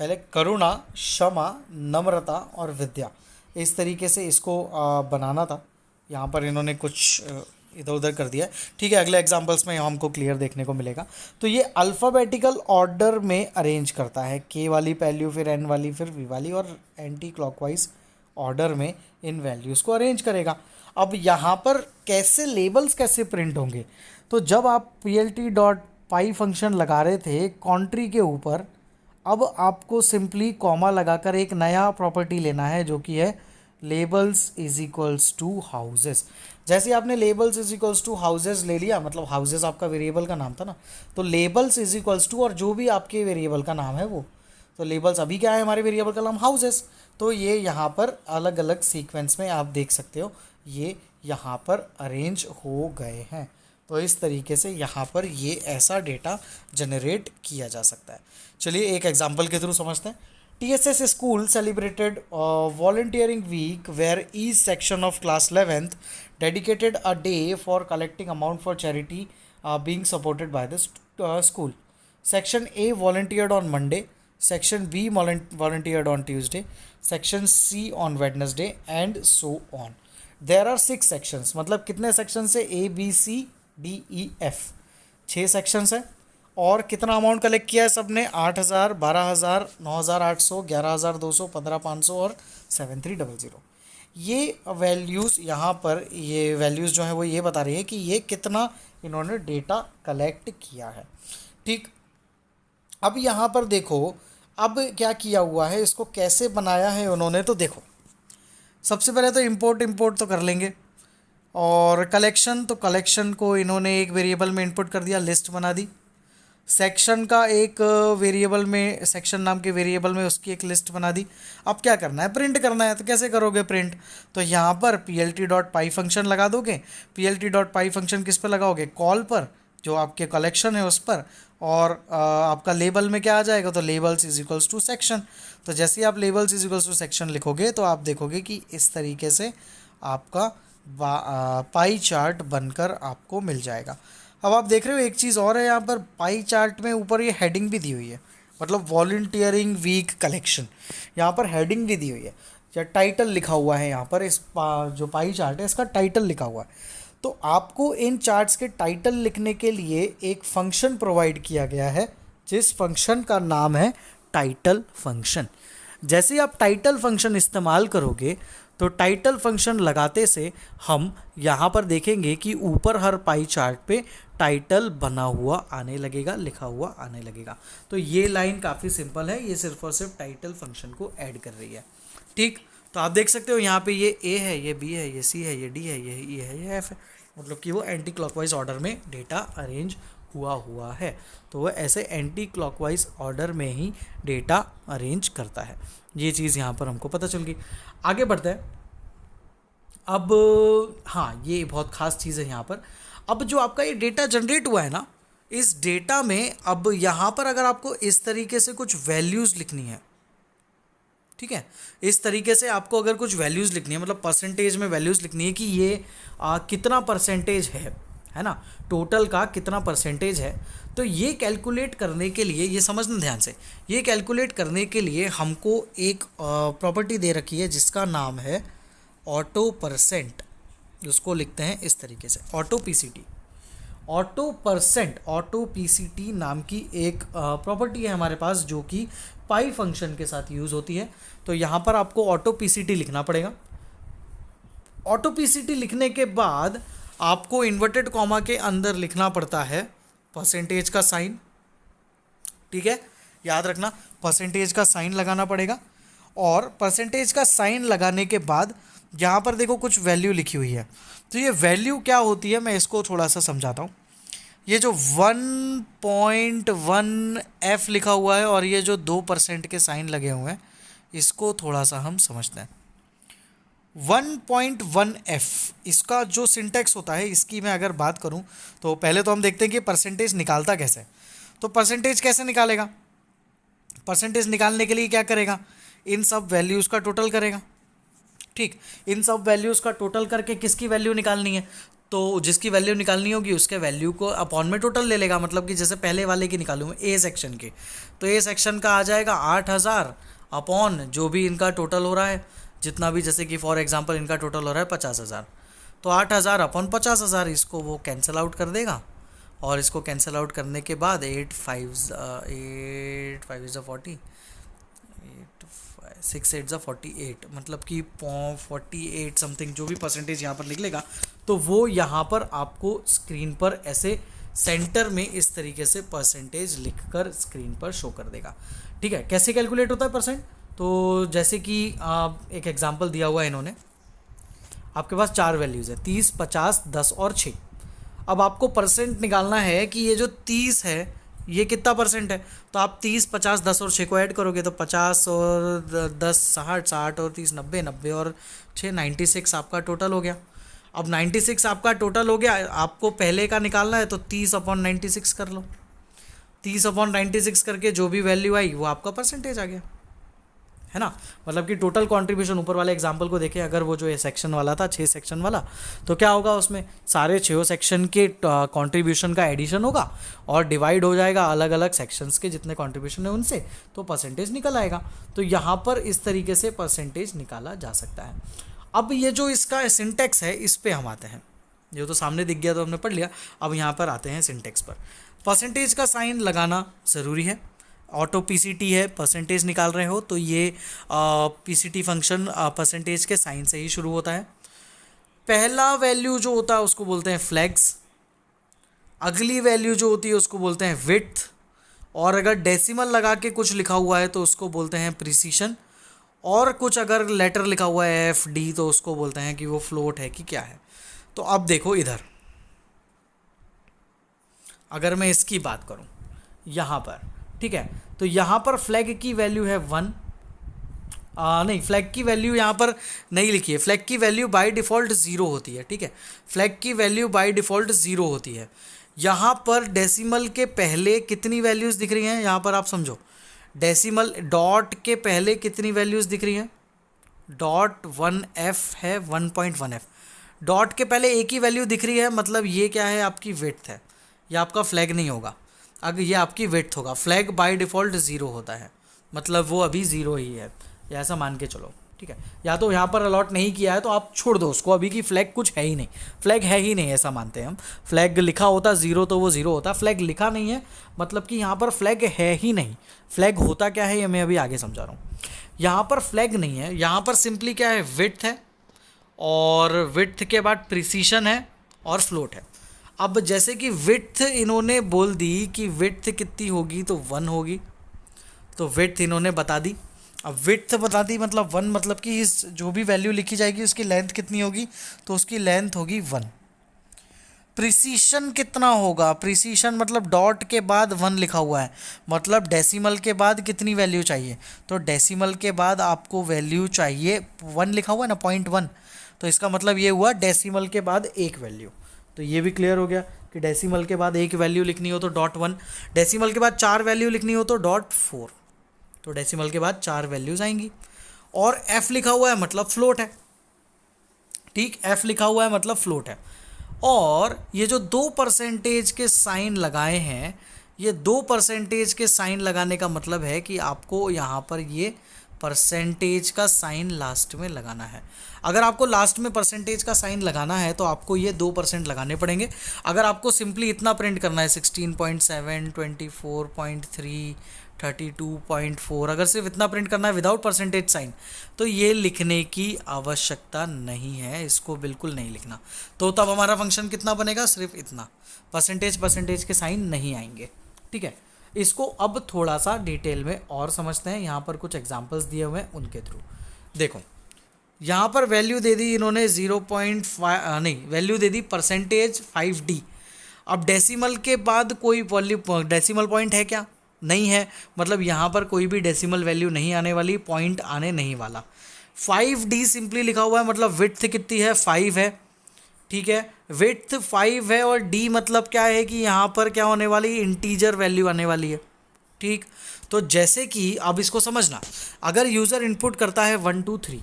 पहले करुणा, क्षमा, नम्रता और विद्या, इस तरीके से इसको बनाना था। यहाँ पर इन्होंने कुछ इधर उधर कर दिया है। ठीक है, अगले एग्जांपल्स में हमको क्लियर देखने को मिलेगा। तो ये अल्फ़ाबेटिकल ऑर्डर में अरेंज करता है, के वाली वैल्यू फिर एन वाली फिर वी वाली, और एंटी क्लॉकवाइज ऑर्डर में इन वैल्यूज़ को अरेंज करेगा। अब यहाँ पर कैसे लेबल्स कैसे प्रिंट होंगे, तो जब आप plt.py फंक्शन लगा रहे थे कॉन्ट्री के ऊपर, अब आपको सिंपली कॉमा लगाकर एक नया प्रॉपर्टी लेना है जो कि है labels is equals to houses. जैसे ही आपने labels is equals to houses ले लिया, मतलब हाउसेस आपका वेरिएबल का नाम था ना, तो लेबल्स इज इक्वल्स टू और जो भी आपके वेरिएबल का नाम है वो, तो लेबल्स अभी क्या है हमारे वेरिएबल का नाम हाउसेस, तो ये यहाँ पर अलग अलग सीक्वेंस में आप देख सकते हो ये यहाँ पर अरेंज हो गए हैं। तो इस तरीके से यहाँ पर ये ऐसा डेटा जनरेट किया जा सकता है। चलिए एक एग्जांपल के थ्रू समझते हैं। TSS school celebrated volunteering week where each section of class 11th dedicated a day for collecting amount for charity being supported by the school. Section A volunteered on Monday, Section B volunteered on Tuesday, Section C on Wednesday and so on. There are 6 sections, मतलब कितने sections है? A B C D E F, 6 sections है। और कितना amount collect किया है सब ने? 8,000, 12,000, 9,800, 11,200, 15,500 और 7,300। ये वैल्यूज़ यहाँ पर, ये वैल्यूज़ जो है वो ये बता रही है कि ये कितना इन्होंने डेटा कलेक्ट किया है। ठीक, अब यहाँ पर देखो अब क्या किया हुआ है, इसको कैसे बनाया है उन्होंने। तो देखो सबसे पहले तो इंपोर्ट तो कर लेंगे, और कलेक्शन, तो कलेक्शन को इन्होंने एक वेरिएबल में इंपुट कर दिया, लिस्ट बना दी। सेक्शन का एक वेरिएबल में, सेक्शन नाम के वेरिएबल में उसकी एक लिस्ट बना दी। अब क्या करना है? प्रिंट करना है। तो कैसे करोगे प्रिंट? तो यहाँ पर plt.py फंक्शन लगा दोगे। plt.py फंक्शन किस पर लगाओगे? कॉल पर, जो आपके कलेक्शन है उस पर, और आपका लेबल में क्या आ जाएगा? तो labels is equals to section. तो जैसे ही आप labels is equals to section लिखोगे तो आप देखोगे कि इस तरीके से आपका पाई चार्ट बनकर आपको मिल जाएगा। अब आप देख रहे हो एक चीज़ और है, यहाँ पर पाई चार्ट में ऊपर ये हेडिंग भी दी हुई है, मतलब वॉलंटियरिंग वीक कलेक्शन, यहाँ पर हेडिंग भी दी हुई है, या टाइटल लिखा हुआ है यहाँ पर। इस जो पाई चार्ट है इसका टाइटल लिखा हुआ है। तो आपको इन चार्ट्स के टाइटल लिखने के लिए एक फंक्शन प्रोवाइड किया गया है, जिस फंक्शन का नाम है टाइटल फंक्शन। जैसे ही आप टाइटल फंक्शन इस्तेमाल करोगे तो टाइटल फंक्शन लगाते से हम यहाँ पर देखेंगे कि ऊपर हर पाई चार्ट पे टाइटल बना हुआ आने लगेगा, लिखा हुआ आने लगेगा। तो ये लाइन काफ़ी सिंपल है, ये सिर्फ और सिर्फ टाइटल फंक्शन को ऐड कर रही है। ठीक, तो आप देख सकते हो यहाँ पे ये A है, ये B है, ये C है, ये D है, ये E है, ये F है, मतलब कि वो एंटी क्लॉकवाइज ऑर्डर में डेटा अरेंज हुआ है। तो वह ऐसे एंटी क्लॉकवाइज ऑर्डर में ही डेटा अरेंज करता है। ये चीज़ यहाँ पर हमको पता चल गई। आगे बढ़ते हैं। अब हाँ, ये बहुत ख़ास चीज़ है यहाँ पर। अब जो आपका ये डेटा जनरेट हुआ है ना, इस डेटा में अब यहाँ पर अगर आपको इस तरीके से कुछ वैल्यूज़ लिखनी है, ठीक है, इस तरीके से आपको अगर कुछ वैल्यूज़ लिखनी है, मतलब परसेंटेज में वैल्यूज़ लिखनी है कि ये कितना परसेंटेज है ना, टोटल का कितना परसेंटेज है, तो ये कैलकुलेट करने के लिए, ये समझना ध्यान से, ये कैलकुलेट करने के लिए हमको एक प्रॉपर्टी दे रखी है जिसका नाम है ऑटो परसेंट। उसको लिखते हैं इस तरीके से, auto PCT. Auto percent, auto PCT नाम की एक प्रॉपर्टी है हमारे पास, जो कि पाई फंक्शन के साथ यूज़ होती है। तो यहाँ पर आपको ऑटो पीसीटी लिखना पड़ेगा। ऑटो पीसीटी लिखने के बाद आपको इन्वर्टेड कॉमा के अंदर लिखना पड़ता है परसेंटेज का साइन। ठीक है, याद रखना, परसेंटेज का साइन लगाना पड़ेगा। और परसेंटेज का साइन लगाने के बाद यहाँ पर देखो कुछ वैल्यू लिखी हुई है। तो ये वैल्यू क्या होती है, मैं इसको थोड़ा सा समझाता हूँ। ये जो 1.1F लिखा हुआ है और ये जो 2% के साइन लगे हुए हैं, इसको थोड़ा सा हम समझते हैं। 1.1F इसका जो सिंटेक्स होता है, इसकी मैं अगर बात करूं तो पहले तो हम देखते हैं कि परसेंटेज निकालता कैसे है। तो परसेंटेज कैसे निकालेगा? परसेंटेज निकालने के लिए क्या करेगा? इन सब वैल्यूज़ का टोटल करेगा। ठीक, इन सब वैल्यूज़ का टोटल करके किसकी वैल्यू निकालनी है, तो जिसकी वैल्यू निकालनी होगी उसके वैल्यू को अपॉन में टोटल ले लेगा। मतलब कि जैसे पहले वाले की निकालूँ ए सेक्शन के, तो ए सेक्शन का आ जाएगा 8,000 अपॉन जो भी इनका टोटल हो रहा है। जितना भी, जैसे कि फॉर एग्जांपल इनका टोटल हो रहा है 50,000, तो 8,000 अपन 50,000 इसको वो कैंसिल आउट कर देगा, और इसको कैंसिल आउट करने के बाद 8 5 इज़ 40, 6 8 48, मतलब कि 48 समथिंग जो भी परसेंटेज यहाँ पर निकलेगा, तो वो यहाँ पर आपको स्क्रीन पर ऐसे सेंटर में इस तरीके से परसेंटेज लिखकर स्क्रीन पर शो कर देगा। ठीक है, कैसे कैलकुलेट होता है परसेंट? तो जैसे कि एक एग्जांपल दिया हुआ है इन्होंने, आपके पास 4 वैल्यूज़ है, 30 50 10 और 6। अब आपको परसेंट निकालना है कि ये जो 30 है ये कितना परसेंट है, तो आप 30 50 10 और 6 को ऐड करोगे तो 50 और 10 60, 60 और 30 90, 90 और 6 96 आपका टोटल हो गया। अब 96 आपका टोटल हो गया, आपको पहले का निकालना है तो 30/96 कर लो, 30/96 करके जो भी वैल्यू आई वो आपका परसेंटेज आ गया, है ना। मतलब कि टोटल कंट्रीब्यूशन, ऊपर वाले एग्जांपल को देखें अगर, वो जो ये सेक्शन वाला था 6 सेक्शन वाला, तो क्या होगा उसमें सारे 6 सेक्शन के कंट्रीब्यूशन का एडिशन होगा और डिवाइड हो जाएगा अलग अलग सेक्शंस के जितने कंट्रीब्यूशन है उनसे, तो परसेंटेज निकल आएगा। तो यहाँ पर इस तरीके से परसेंटेज निकाला जा सकता है। अब ये जो इसका सिंटेक्स है इस पे हम आते हैं, ये तो सामने दिख गया तो हमने पढ़ लिया, अब यहाँ पर आते हैं सिंटेक्स पर। परसेंटेज का साइन लगाना ज़रूरी है। ऑटो पीसीटी है, परसेंटेज निकाल रहे हो तो ये पीसीटी फंक्शन परसेंटेज के साइन से ही शुरू होता है। पहला वैल्यू जो होता है उसको बोलते हैं फ्लैग्स, अगली वैल्यू जो होती है उसको बोलते हैं विड्थ, और अगर डेसिमल लगा के कुछ लिखा हुआ है तो उसको बोलते हैं प्रिसीशन, और कुछ अगर लेटर लिखा हुआ है एफ डी तो उसको बोलते हैं कि वो फ्लोट है कि क्या है। तो अब देखो इधर, अगर मैं इसकी बात करूं यहाँ पर, ठीक है, तो यहाँ पर फ्लैग की वैल्यू है 1, नहीं फ्लैग की वैल्यू यहाँ पर नहीं लिखी है, फ्लैग की वैल्यू बाय डिफ़ॉल्ट 0 होती है। ठीक है, फ्लैग की वैल्यू बाय डिफ़ॉल्ट 0 होती है। यहाँ पर डेसिमल के पहले कितनी वैल्यूज़ दिख रही हैं, यहाँ पर आप समझो, डेसिमल डॉट के पहले कितनी वैल्यूज़ दिख रही हैं, डॉट 1f है, 1.1f, डॉट के पहले एक ही वैल्यू दिख रही है, मतलब ये क्या है, आपकी विड्थ है, ये आपका फ्लैग नहीं होगा, अगर ये आपकी विड्थ होगा। फ्लैग बाय डिफ़ॉल्ट 0 होता है, मतलब वो अभी 0 ही है, या ऐसा मान के चलो। ठीक है, या तो यहाँ पर अलॉट नहीं किया है तो आप छोड़ दो उसको अभी, कि फ्लैग कुछ है ही नहीं, फ्लैग है ही नहीं ऐसा मानते हैं हम। फ्लैग लिखा होता 0 तो वो 0 होता, फ्लैग लिखा नहीं है मतलब कि यहाँ पर फ्लैग है ही नहीं। फ्लैग होता क्या है ये मैं अभी आगे समझा रहा हूँ। यहाँ पर फ्लैग नहीं है, यहाँ पर सिंपली क्या है, विड्थ है, और विड्थ के बाद प्रिसीशन है और फ्लोट है। अब जैसे कि विड्थ इन्होंने बोल दी कि विड्थ कितनी होगी तो 1 होगी, तो विड्थ इन्होंने बता दी। अब विड्थ बता दी मतलब 1, मतलब कि इस जो भी वैल्यू लिखी जाएगी उसकी लेंथ कितनी होगी, तो उसकी लेंथ होगी 1। प्रिसीशन कितना होगा, प्रिसीशन मतलब डॉट के बाद 1 लिखा हुआ है, मतलब डेसिमल के बाद कितनी वैल्यू चाहिए, तो डेसिमल के बाद आपको वैल्यू चाहिए 1 लिखा हुआ है ना, 0.1, तो इसका मतलब ये हुआ डेसिमल के बाद एक वैल्यू। तो ये भी क्लियर हो गया कि डेसिमल के बाद एक वैल्यू लिखनी हो तो डॉट 1, डेसिमल के बाद 4 वैल्यू लिखनी हो तो डॉट 4, तो डेसिमल के बाद 4 वैल्यूज आएंगी। और एफ लिखा हुआ है मतलब फ्लोट है, ठीक, एफ लिखा हुआ है मतलब फ्लोट है। और ये जो 2 परसेंटेज के साइन लगाए हैं, ये 2 परसेंटेज के साइन लगाने का मतलब है कि आपको यहाँ पर ये परसेंटेज का साइन लास्ट में लगाना है। अगर आपको लास्ट में परसेंटेज का साइन लगाना है तो आपको ये 2% लगाने पड़ेंगे। अगर आपको सिंपली इतना प्रिंट करना है 16.7, 24.3, 32.4, अगर सिर्फ इतना प्रिंट करना है विदाउट परसेंटेज साइन, तो ये लिखने की आवश्यकता नहीं है, इसको बिल्कुल नहीं लिखना। तो तब हमारा फंक्शन कितना बनेगा, सिर्फ इतना, परसेंटेज के साइन नहीं आएंगे। ठीक है, इसको अब थोड़ा सा डिटेल में और समझते हैं। यहाँ पर कुछ एग्जांपल्स दिए हुए हैं उनके थ्रू। देखो यहाँ पर वैल्यू दे दी इन्होंने 0.5, नहीं value they the percentage 5D। अब डेसिमल के बाद कोई वैल्यू, डेसिमल पॉइंट है क्या, नहीं है, मतलब यहाँ पर कोई भी डेसिमल वैल्यू नहीं आने वाली, पॉइंट आने नहीं वाला। 5D सिंपली लिखा हुआ है, मतलब विड्थ कितनी है, 5 है। ठीक है, विड्थ 5 है, और D मतलब क्या है कि यहाँ पर क्या होने वाली, इंटीजर वैल्यू आने वाली है। ठीक, तो जैसे कि अब इसको समझना, अगर यूज़र इनपुट करता है 1 2 3,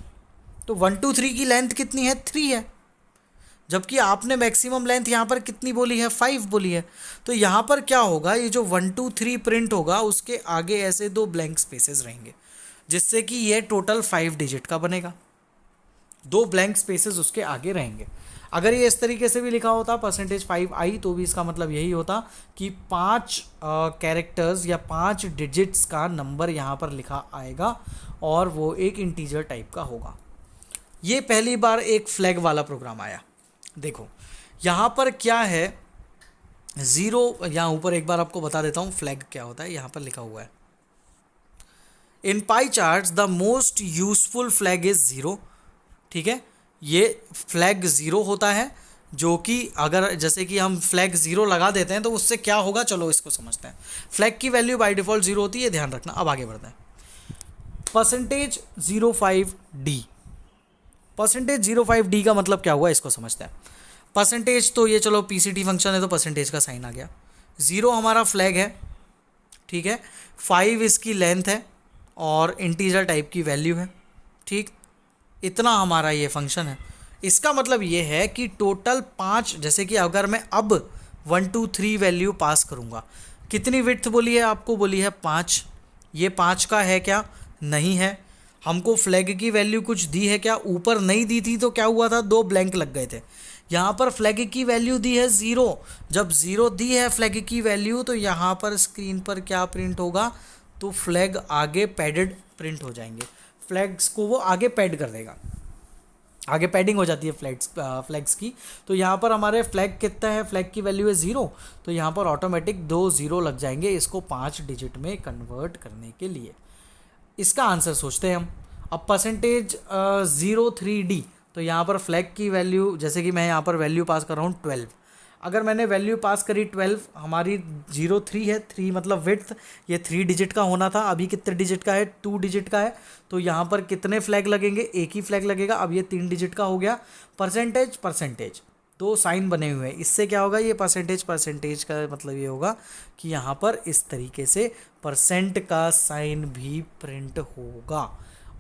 तो 1 2 3 की लेंथ कितनी है, 3 है, जबकि आपने मैक्सिमम लेंथ यहाँ पर कितनी बोली है, 5 बोली है। तो यहाँ पर क्या होगा, ये जो 1 2 3 प्रिंट होगा उसके आगे ऐसे 2 ब्लैंक स्पेसेस रहेंगे, जिससे कि ये टोटल 5 डिजिट का बनेगा। दो ब्लैंक स्पेसेस उसके आगे रहेंगे। अगर ये इस तरीके से भी लिखा होता %5i तो भी इसका मतलब यही होता कि 5 कैरेक्टर्स या 5 डिजिट्स का नंबर यहाँ पर लिखा आएगा और वो एक इंटीजर टाइप का होगा। ये पहली बार एक फ्लैग वाला प्रोग्राम आया। देखो यहाँ पर क्या है, ज़ीरो, यहाँ ऊपर एक बार आपको बता देता हूँ फ्लैग क्या होता है। यहाँ पर लिखा हुआ है in pie charts the most useful flag is zero. ठीक है, ये फ्लैग ज़ीरो होता है, जो कि अगर जैसे कि हम फ्लैग ज़ीरो लगा देते हैं तो उससे क्या होगा, चलो इसको समझते हैं। फ्लैग की वैल्यू बाय डिफ़ॉल्ट ज़ीरो होती है, ध्यान रखना। अब आगे बढ़ते हैं। %05D, %05D का मतलब क्या हुआ इसको समझते हैं। परसेंटेज तो ये चलो पीसीटी फंक्शन है तो परसेंटेज का साइन आ गया। ज़ीरो हमारा फ्लैग है, ठीक है, 5 इसकी लेंथ है और इंटीजर टाइप की वैल्यू है। ठीक, इतना हमारा ये फंक्शन है। इसका मतलब ये है कि टोटल 5, जैसे कि अगर मैं अब 1 2 3 वैल्यू पास करूँगा, कितनी विड्थ बोली है आपको, बोली है 5। ये 5 का है क्या, नहीं है। हमको फ्लैग की वैल्यू कुछ दी है क्या, ऊपर नहीं दी थी तो क्या हुआ था, 2 ब्लैंक लग गए थे। यहाँ पर फ्लैग की वैल्यू दी है 0। जब 0 दी है फ्लैग की वैल्यू तो यहाँ पर स्क्रीन पर क्या प्रिंट होगा, तो फ्लैग आगे पैडेड प्रिंट हो जाएंगे। फ्लैग्स को वो आगे पैड कर देगा, आगे पैडिंग हो जाती है फ्लैग्स की। तो यहाँ पर हमारे फ्लैग कितना है, फ्लैग की वैल्यू है 0, तो यहाँ पर ऑटोमेटिक 2 0 लग जाएंगे इसको 5 डिजिट में कन्वर्ट करने के लिए। इसका आंसर सोचते हैं हम। अब %03D, तो यहाँ पर फ्लैग की वैल्यू, जैसे कि मैं यहाँ पर वैल्यू पास कर रहा हूँ 12। अगर मैंने वैल्यू पास करी 12, हमारी 03 है, 3 मतलब विड्थ, ये 3 डिजिट का होना था, अभी कितने डिजिट का है, 2 डिजिट का है। तो यहाँ पर कितने फ्लैग लगेंगे, एक ही फ्लैग लगेगा। अब ये 3 डिजिट का हो गया। परसेंटेज 2 साइन बने हुए हैं, इससे क्या होगा, ये परसेंटेज का मतलब ये होगा कि यहाँ पर इस तरीके से परसेंट का साइन भी प्रिंट होगा।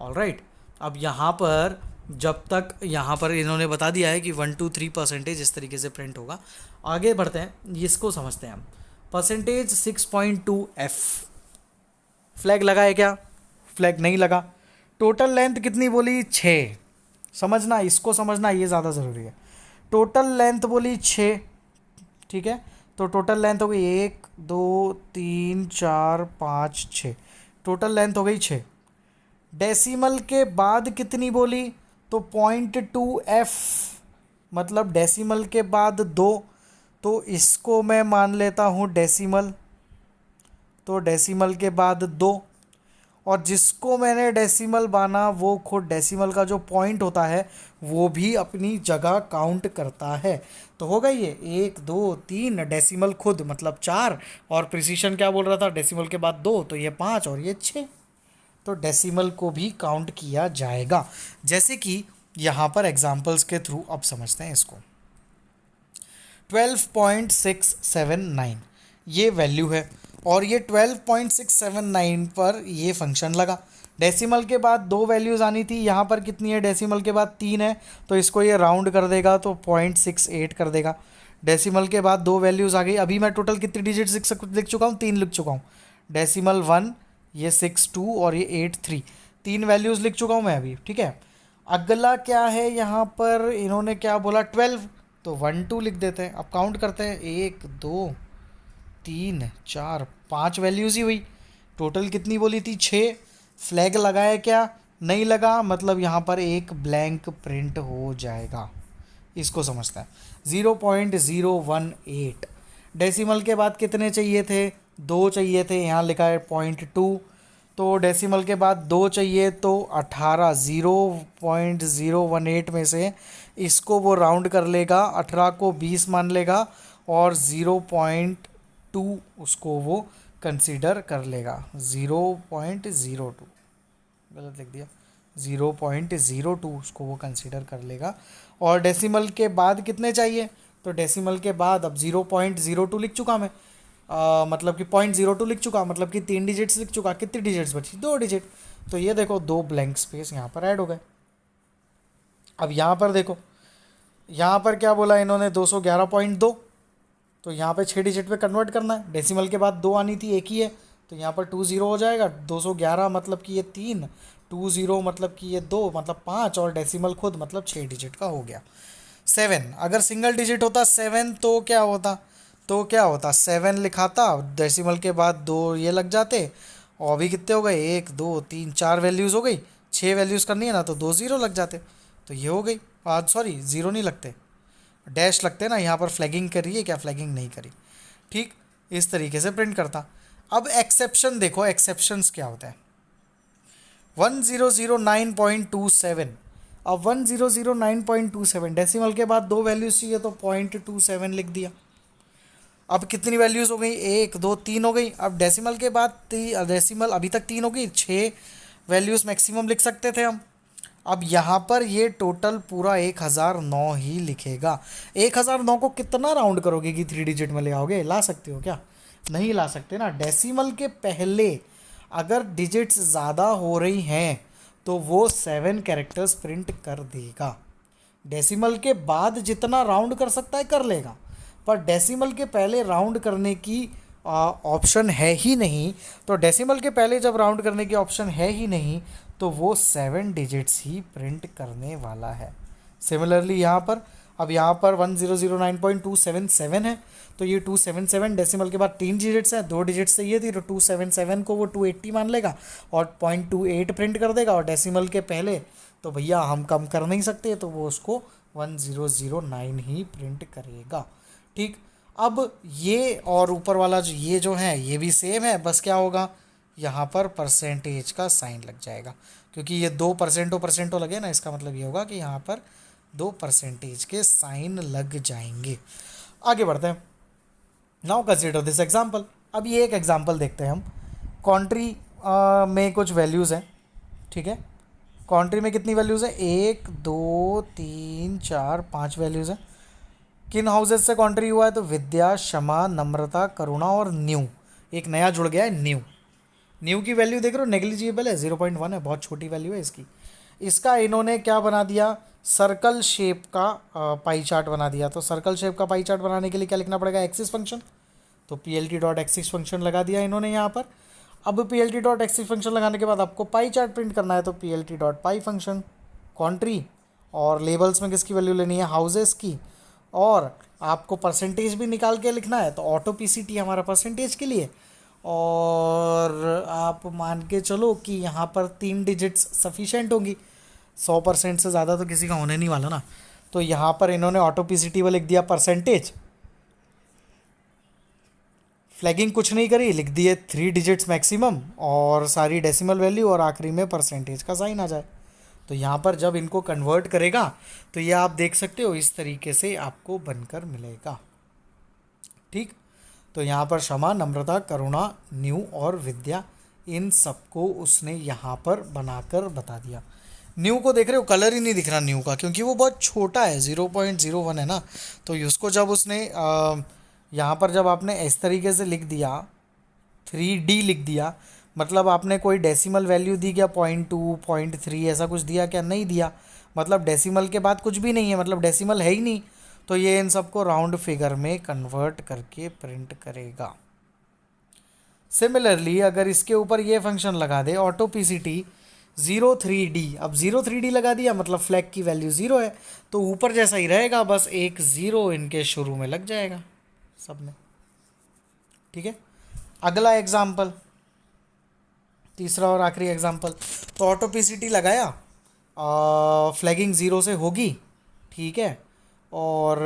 ऑलराइट, अब यहाँ पर जब तक यहाँ पर इन्होंने बता दिया है कि 1 2 3% इस तरीके से प्रिंट होगा। आगे बढ़ते हैं, इसको समझते हैं हम। %6.2F, फ्लैग लगा है क्या, फ्लैग नहीं लगा। टोटल लेंथ कितनी बोली, 6। समझना, इसको समझना, ये ज़्यादा ज़रूरी है। टोटल लेंथ बोली 6, ठीक है। तो टोटल लेंथ हो गई 1 2 3 4 5 6, टोटल लेंथ हो गई 6। डेसिमल के बाद कितनी बोली, तो .2F, मतलब डेसिमल के बाद 2, तो इसको मैं मान लेता हूँ डेसिमल। तो डेसिमल के बाद 2, और जिसको मैंने डेसिमल माना वो खुद डेसिमल का जो पॉइंट होता है वो भी अपनी जगह काउंट करता है। तो हो गई ये 1 2 3, डेसिमल खुद मतलब 4, और प्रिसीशन क्या बोल रहा था, डेसिमल के बाद 2, तो ये 5 और ये 6। तो डेसिमल को भी काउंट किया जाएगा, जैसे कि यहाँ पर एग्जाम्पल्स के थ्रू अब समझते हैं इसको। 12.679 ये वैल्यू है, और ये 12.679 पर ये फंक्शन लगा। डेसिमल के बाद 2 वैल्यूज़ आनी थी, यहाँ पर कितनी है, डेसिमल के बाद 3 है, तो इसको ये राउंड कर देगा तो 0.68 कर देगा। डेसिमल के बाद 2 वैल्यूज़ आ गई। अभी मैं टोटल कितनी डिजिट्स लिख चुका हूँ, 3 लिख चुका हूँ। डेसिमल 1, ये 6 2 और ये 8 3, 3 वैल्यूज़ लिख चुका हूँ मैं अभी, ठीक है। अगला क्या है, यहाँ पर इन्होंने क्या बोला 12, तो 1 2 लिख देते हैं। अब काउंट करते हैं, 1 2 3 4 5 वैल्यूज़ ही हुई। टोटल कितनी बोली थी, 6। फ्लैग लगाया क्या, नहीं लगा, मतलब यहाँ पर एक ब्लैंक प्रिंट हो जाएगा। इसको समझते हैं। 0.018, डेसिमल के बाद कितने चाहिए थे, 2 चाहिए थे, यहाँ लिखा है 0.2, तो डेसिमल के बाद 2 चाहिए तो 18, 0.018 में से इसको वो राउंड कर लेगा, 18 को 20 मान लेगा और 0.2 उसको वो कंसीडर कर लेगा। 0.02, गलत लिख दिया, 0.02 उसको वो कंसीडर कर लेगा। और डेसिमल के बाद कितने चाहिए, तो डेसिमल के बाद अब 0.02 लिख चुका मैं, मतलब कि 0.02 लिख चुका, मतलब कि 3 डिजिट्स लिख चुका। कितनी डिजिट्स बची, 2 डिजिट। तो ये देखो 2 ब्लैंक स्पेस यहाँ पर ऐड हो गए। अब यहाँ पर देखो, यहाँ पर क्या बोला इन्होंने, 211.2, तो यहाँ पे 6 डिजिट पे कन्वर्ट करना है। डेसिमल के बाद 2 आनी थी, एक ही है, तो यहाँ पर 20 हो जाएगा। 211 मतलब कि ये 3 20 मतलब कि ये 2 मतलब 5 और डेसिमल खुद मतलब 6 डिजिट का हो गया। 7 अगर सिंगल डिजिट होता 7 तो क्या होता 7 लिखाता, डेसिमल के बाद 2 ये लग जाते, और अभी कितने हो गए 1 2 3 4 वैल्यूज़ हो गई, 6 वैल्यूज़ करनी है ना तो 2 ज़ीरो लग जाते, तो ये हो गई। आज सॉरी ज़ीरो नहीं लगते, डैश लगते ना, यहाँ पर फ्लैगिंग करी है क्या, फ्लैगिंग नहीं करी। ठीक, इस तरीके से प्रिंट करता। अब एक्सेप्शन देखो, एक्सेप्शंस क्या होता है। 1009.27, अब 1009.27 डेसिमल के बाद 2 वैल्यूज चाहिए तो 0.27 लिख दिया। अब कितनी वैल्यूज हो गई, 1 2 3 हो गई। अब डेसिमल के बाद डेसिमल अभी तक 3 हो गई, 6 वैल्यूज मैक्सिमम लिख सकते थे हम। अब यहाँ पर ये टोटल पूरा 1009 ही लिखेगा। 1009 को कितना राउंड करोगे कि 3 डिजिट में ले आओगे, ला सकते हो क्या, नहीं ला सकते ना। डेसिमल के पहले अगर डिजिट्स ज़्यादा हो रही हैं तो वो 7 कैरेक्टर्स प्रिंट कर देगा। डेसिमल के बाद जितना राउंड कर सकता है कर लेगा, पर डेसिमल के पहले राउंड करने की ऑप्शन है ही नहीं। तो डेसिमल के पहले जब राउंड करने की ऑप्शन है ही नहीं तो वो 7 डिजिट्स ही प्रिंट करने वाला है। सिमिलरली यहाँ पर, अब यहाँ पर 1009.277 है तो ये 277 डेसिमल के बाद 3 डिजिट्स हैं, 2 डिजिट्स चाहिए थी तो 277 को वो 280 मान लेगा और 0.28 प्रिंट कर देगा। और डेसिमल के पहले तो भैया हम कम कर नहीं सकते तो वो उसको 1009 ही प्रिंट करेगा। ठीक, अब ये और ऊपर वाला जो ये जो है ये भी सेम है, बस क्या होगा यहाँ पर परसेंटेज का साइन लग जाएगा, क्योंकि ये 2% लगे ना, इसका मतलब ये होगा कि यहाँ पर 2% के साइन लग जाएंगे। आगे बढ़ते हैं। Now consider this example. अब ये एक एग्जाम्पल देखते हैं हम। कंट्री में कुछ वैल्यूज़ हैं, ठीक है। कंट्री में कितनी वैल्यूज़ हैं, 1 2 3 4 5 वैल्यूज़ हैं। किन हाउसेज से कंट्री हुआ है, तो विद्या, क्षमा, नम्रता, करुणा और न्यू। एक नया जुड़ गया है न्यू। न्यू की वैल्यू देख रहे हो, नेग्लिजिबल है, 0.1 है, बहुत छोटी वैल्यू है इसकी। इसका इन्होंने क्या बना दिया, सर्कल शेप का पाई चार्ट बना दिया। तो सर्कल शेप का पाई चार्ट बनाने के लिए क्या लिखना पड़ेगा, एक्सिस फंक्शन। तो plt.axis फंक्शन लगा दिया इन्होंने यहाँ पर। अब plt.axis फंक्शन लगाने के बाद आपको पाई चार्ट प्रिंट करना है तो plt.py फंक्शन। कंट्री और लेबल्स में किसकी वैल्यू लेनी है, हाउसेस की। और आपको परसेंटेज भी निकाल के लिखना है तो ऑटो पीसीटी हमारा परसेंटेज के लिए। और आप मान के चलो कि यहाँ पर 3 डिजिट्स सफिशेंट होंगी, 100% से ज़्यादा तो किसी का होने नहीं वाला ना। तो यहाँ पर इन्होंने ऑटो पीसीटी में लिख दिया परसेंटेज, फ्लैगिंग कुछ नहीं करी, लिख दिए 3 डिजिट्स मैक्सिमम और सारी डेसिमल वैल्यू, और आखिरी में परसेंटेज का साइन आ जाए। तो यहाँ पर जब इनको कन्वर्ट करेगा तो ये आप देख सकते हो इस तरीके से आपको बनकर मिलेगा। ठीक, तो यहाँ पर क्षमा, नम्रता, करुणा, न्यू और विद्या, इन सबको उसने यहाँ पर बनाकर बता दिया। न्यू को देख रहे हो, कलर ही नहीं दिख रहा न्यू का, क्योंकि वो बहुत छोटा है, 0.01 है ना। तो उसको जब उसने यहाँ पर जब आपने इस तरीके से लिख दिया, 3D लिख दिया, मतलब आपने कोई डेसिमल वैल्यू दी क्या, 0.2 0.3 ऐसा कुछ दिया क्या, नहीं दिया। मतलब डेसिमल के बाद कुछ भी नहीं है, मतलब डेसिमल है ही नहीं। तो ये इन सबको राउंड फिगर में कन्वर्ट करके प्रिंट करेगा। सिमिलरली अगर इसके ऊपर ये फंक्शन लगा दे ऑटो पीसीटी 03D, अब 03D लगा दिया मतलब फ्लैग की वैल्यू 0 है, तो ऊपर जैसा ही रहेगा, बस एक 0 इनके शुरू में लग जाएगा सब में। ठीक है, अगला एग्जाम्पल, तीसरा और आखिरी एग्जाम्पल। तो ऑटो पीसीटी लगाया, फ्लैगिंग 0 से होगी, ठीक है, और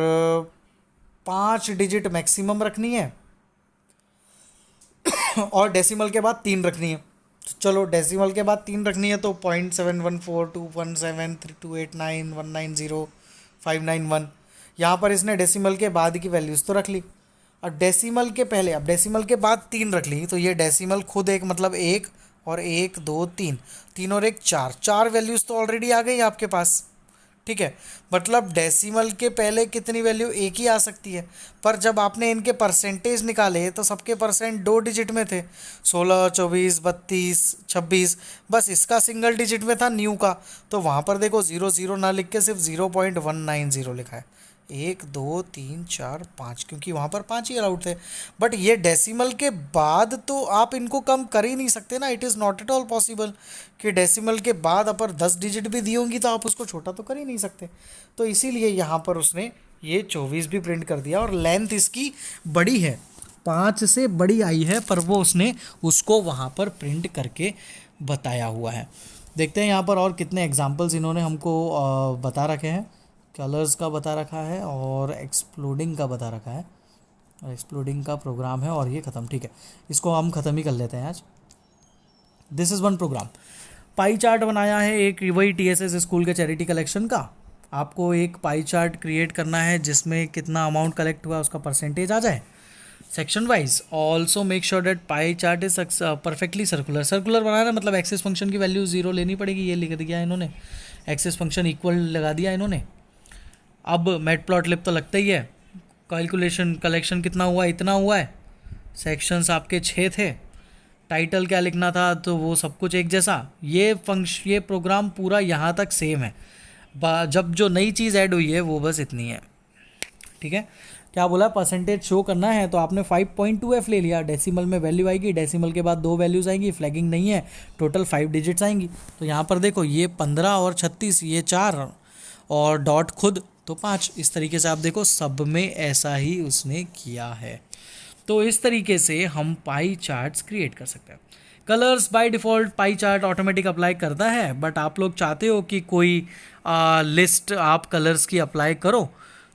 5 डिजिट मैक्सिमम रखनी है और डेसिमल के बाद 3 रखनी है। तो चलो डेसिमल के बाद 3 रखनी है तो 0.7142173289190591, यहाँ पर इसने डेसिमल के बाद की वैल्यूज़ तो रख ली। अब डेसिमल के पहले, अब डेसिमल के बाद 3 रख ली, तो ये डेसिमल खुद एक मतलब 1 और 1 2 3, 3 और 1 4, 4 वैल्यूज़ तो ऑलरेडी आ गई आपके पास। ठीक है, मतलब डेसिमल के पहले कितनी वैल्यू, एक ही आ सकती है। पर जब आपने इनके परसेंटेज निकाले तो सबके परसेंट 2 डिजिट में थे, 16 24 32 26, बस इसका सिंगल डिजिट में था न्यू का। तो वहाँ पर देखो 00 ना लिख के सिर्फ 0.190 लिखा है, 1 2 3 4 5, क्योंकि वहाँ पर 5 ही अलाउड थे। बट ये डेसिमल के बाद तो आप इनको कम कर ही नहीं सकते ना, it is not at all possible कि डेसिमल के बाद अपर 10 डिजिट भी दी होंगी तो आप उसको छोटा तो कर ही नहीं सकते। तो इसीलिए यहाँ पर उसने ये 24 भी प्रिंट कर दिया, और लेंथ इसकी बड़ी है, 5 से बड़ी आई है, पर वो उसने उसको वहाँ पर प्रिंट करके बताया हुआ है। देखते हैं यहाँ पर और कितने एग्जाम्पल्स इन्होंने हमको बता रखे हैं। कलर्स का बता रखा है और एक्सप्लोडिंग का बता रखा है, और एक्सप्लोडिंग का प्रोग्राम है, और ये ख़त्म। ठीक है, इसको हम ख़त्म ही कर लेते हैं आज। This is one program. Pie chart बनाया है एक, वही TSS स्कूल के चैरिटी कलेक्शन का। आपको एक पाई चार्ट क्रिएट करना है जिसमें कितना अमाउंट कलेक्ट हुआ उसका परसेंटेज आ जाए section wise. Also make sure that pie chart is perfectly circular. Circular बनाना मतलब एक्सेस फंक्शन की वैल्यू 0 लेनी पड़ेगी, ये लिख दिया इन्होंने, एक्सेस फंक्शन इक्वल लगा दिया इन्होंने। अब मैटप्लॉटलिब तो लगता ही है, कैलकुलेशन कलेक्शन कितना हुआ, इतना हुआ है, सेक्शंस आपके 6 थे, टाइटल क्या लिखना था, तो वो सब कुछ एक जैसा। ये प्रोग्राम पूरा यहाँ तक सेम है, जब जो नई चीज़ ऐड हुई है वो बस इतनी है। ठीक है, क्या बोला, परसेंटेज शो करना है तो आपने 5.2f ले लिया, डेसिमल में वैल्यू आएगी, डेसिमल के बाद 2 वैल्यूज़ आएंगी, फ्लैगिंग नहीं है, टोटल 5 डिजिट्स आएंगी। तो यहाँ पर देखो ये 15 और 36, ये 4 और डॉट खुद तो 5। इस तरीके से आप देखो सब में ऐसा ही उसने किया है। तो इस तरीके से हम पाई चार्ट्स क्रिएट कर सकते हैं। Colours by default pie chart automatic apply करता है, बट आप लोग चाहते हो कि कोई लिस्ट आप कलर्स की अप्लाई करो,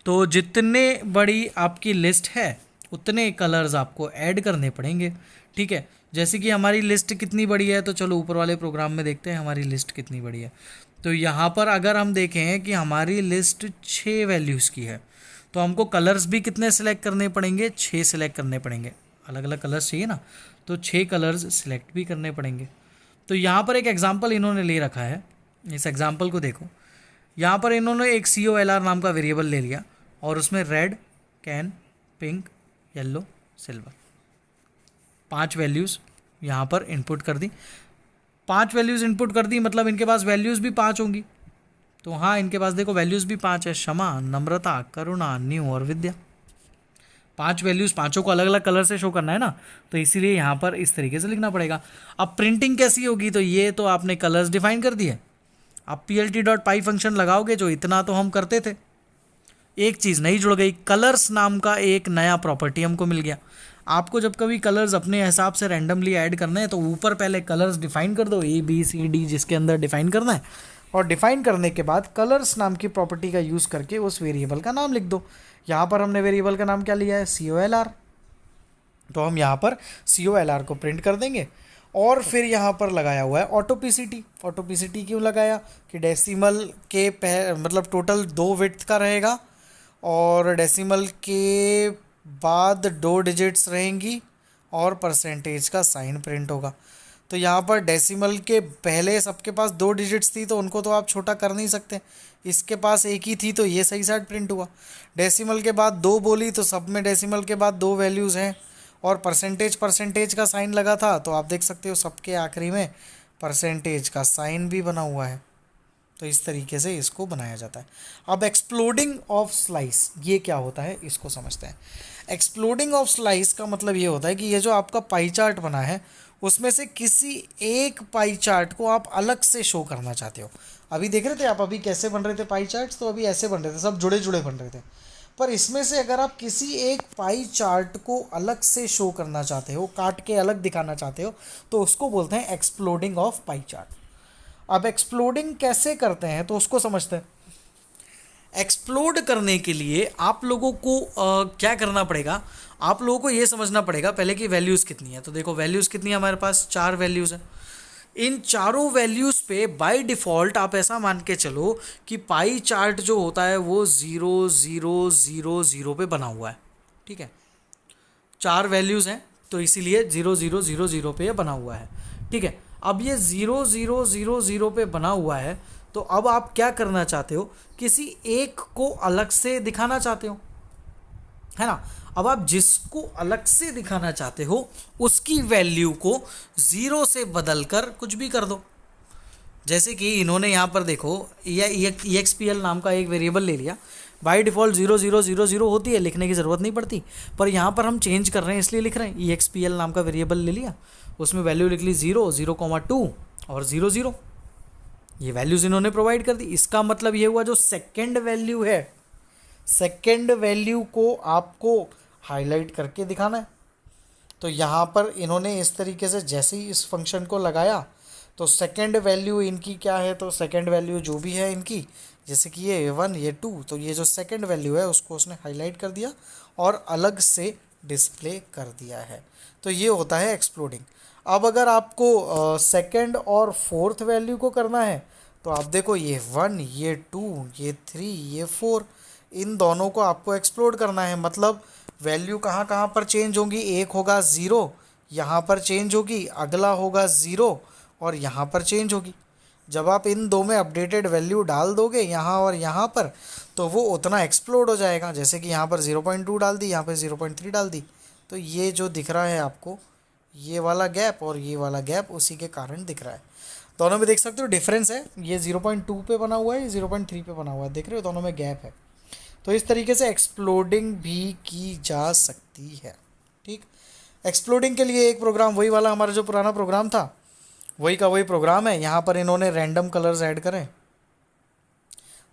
तो जितने बड़ी आपकी लिस्ट है उतने कलर्स आपको ऐड करने पड़ेंगे। ठीक है, जैसे कि हमारी लिस्ट कितनी बड़ी है, तो चलो ऊपर वाले प्रोग्राम में देखते हैं हमारी लिस्ट कितनी बड़ी है। तो यहाँ पर अगर हम देखें कि हमारी लिस्ट 6 वैल्यूज़ की है, तो हमको कलर्स भी कितने सिलेक्ट करने पड़ेंगे, 6 सिलेक्ट करने पड़ेंगे। अलग अलग कलर्स चाहिए ना, तो 6 कलर्स सिलेक्ट भी करने पड़ेंगे। तो यहाँ पर एक एग्जांपल इन्होंने ले रखा है, इस एग्जांपल को देखो। यहाँ पर इन्होंने एक COLR नाम का वेरिएबल ले लिया और उसमें red, can, pink, yellow, silver 5 values यहाँ पर इनपुट कर दी। 5 वैल्यूज़ इनपुट कर दी मतलब इनके पास वैल्यूज़ भी 5 होंगी। तो हाँ, इनके पास देखो वैल्यूज़ भी 5 है, क्षमा, नम्रता, करुणा, न्यू और विद्या। 5 वैल्यूज़, पाँचों को अलग अलग कलर से शो करना है ना, तो इसीलिए यहाँ पर इस तरीके से लिखना पड़ेगा। अब प्रिंटिंग कैसी होगी, तो ये तो आपने कलर्स डिफाइन कर दिए। आप plt.py फंक्शन लगाओगे, जो इतना तो हम करते थे। एक चीज़ नई जुड़ गई, कलर्स नाम का एक नया प्रॉपर्टी हमको मिल गया। आपको जब कभी कलर्स अपने हिसाब से रैंडमली ऐड करने हैं तो ऊपर पहले कलर्स डिफाइन कर दो, ABCD जिसके अंदर डिफाइन करना है, और डिफाइन करने के बाद कलर्स नाम की प्रॉपर्टी का यूज़ करके उस वेरिएबल का नाम लिख दो। यहाँ पर हमने वेरिएबल का नाम क्या लिया है, COLR, तो हम यहाँ पर COLR को प्रिंट कर देंगे। और फिर यहाँ पर लगाया हुआ है ऑटो PCT क्यों लगाया, कि डेसिमल के मतलब टोटल 2 विड्थ का रहेगा, और डेसिमल के बाद 2 डिजिट्स रहेंगी, और परसेंटेज का साइन प्रिंट होगा। तो यहाँ पर डेसिमल के पहले सबके पास 2 डिजिट्स थी, तो उनको तो आप छोटा कर नहीं सकते, इसके पास एक ही थी तो ये सही साइड प्रिंट हुआ। डेसिमल के बाद 2 बोली तो सब में डेसिमल के बाद 2 वैल्यूज़ हैं, और परसेंटेज का साइन लगा था, तो आप देख सकते हो सबके आखिरी में परसेंटेज का साइन भी बना हुआ है। तो इस तरीके से इसको बनाया जाता है। अब एक्सप्लोडिंग ऑफ स्लाइस ये क्या होता है, इसको समझते हैं। एक्सप्लोडिंग ऑफ स्लाइस का मतलब ये होता है कि ये जो आपका पाई चार्ट बना है उसमें से किसी एक पाई चार्ट को आप अलग से शो करना चाहते हो। अभी देख रहे थे आप अभी कैसे बन रहे थे पाई चार्ट्स, तो अभी ऐसे बन रहे थे, सब जुड़े जुड़े बन रहे थे। पर इसमें से अगर आप किसी एक पाई चार्ट को अलग से शो करना चाहते हो, काट के अलग दिखाना चाहते हो, तो उसको बोलते हैं एक्सप्लोडिंग ऑफ पाई चार्ट। अब एक्सप्लोडिंग कैसे करते हैं तो उसको समझते हैं। एक्सप्लोड करने के लिए आप लोगों को क्या करना पड़ेगा, आप लोगों को ये समझना पड़ेगा पहले कि वैल्यूज़ कितनी है। तो देखो वैल्यूज़ कितनी है हमारे पास, 4 वैल्यूज़ हैं। इन चारों वैल्यूज़ पे बाय डिफ़ॉल्ट आप ऐसा मान के चलो कि पाई चार्ट जो होता है वो 0 0 0 0 पे बना हुआ है। ठीक है, 4 वैल्यूज़ हैं तो इसीलिए 0 0 0 0 पे ये बना हुआ है। ठीक है, अब ये 0 0 0 0 पे बना हुआ है, तो अब आप क्या करना चाहते हो, किसी एक को अलग से दिखाना चाहते हो, है ना। अब आप जिसको अलग से दिखाना चाहते हो उसकी वैल्यू को 0 से बदल कर कुछ भी कर दो। जैसे कि इन्होंने यहाँ पर देखो EXPL नाम का एक वेरिएबल ले लिया, बाय डिफ़ॉल्ट 0 0 0 0 होती है, लिखने की ज़रूरत नहीं पड़ती, पर यहाँ पर हम चेंज कर रहे हैं इसलिए लिख रहे हैं। EXPL नाम का वेरिएबल ले लिया, उसमें वैल्यू लिख ली 0 0,2 और 0 0, ये वैल्यूज़ इन्होंने प्रोवाइड कर दी। इसका मतलब ये हुआ जो सेकेंड वैल्यू है, सेकेंड वैल्यू को आपको हाईलाइट करके दिखाना है। तो यहाँ पर इन्होंने इस तरीके से जैसे ही इस फंक्शन को लगाया तो सेकेंड वैल्यू इनकी क्या है, तो सेकेंड वैल्यू जो भी है इनकी, जैसे कि ये 1 ये 2, तो ये जो सेकेंड वैल्यू है उसको उसने हाईलाइट कर दिया और अलग से डिस्प्ले कर दिया है। तो ये होता है एक्सप्लोडिंग। अब अगर आपको सेकेंड और फोर्थ वैल्यू को करना है तो आप देखो ये 1 ये 2 ये 3 ये 4, इन दोनों को आपको एक्सप्लोड करना है। मतलब वैल्यू कहाँ कहाँ पर चेंज होंगी, एक होगा 0 यहाँ पर चेंज होगी, अगला होगा 0 और यहाँ पर चेंज होगी। जब आप इन दो में अपडेटेड वैल्यू डाल दोगे यहाँ और यहाँ पर, तो वो उतना एक्सप्लोड हो जाएगा। जैसे कि यहाँ पर 0.2 डाल दी, यहाँ पर 0.3 डाल दी, तो ये जो दिख रहा है आपको, ये वाला गैप और ये वाला गैप उसी के कारण दिख रहा है। दोनों में देख सकते हो डिफरेंस है, ये 0.2 पे बना हुआ है, ये 0.3 पे बना हुआ है, देख रहे हो दोनों में गैप है। तो इस तरीके से एक्सप्लोडिंग भी की जा सकती है। ठीक, एक्सप्लोडिंग के लिए एक प्रोग्राम वही वाला हमारा जो पुराना प्रोग्राम था, वही का वही प्रोग्राम है। यहाँ पर इन्होंने रैंडम कलर्स ऐड करें,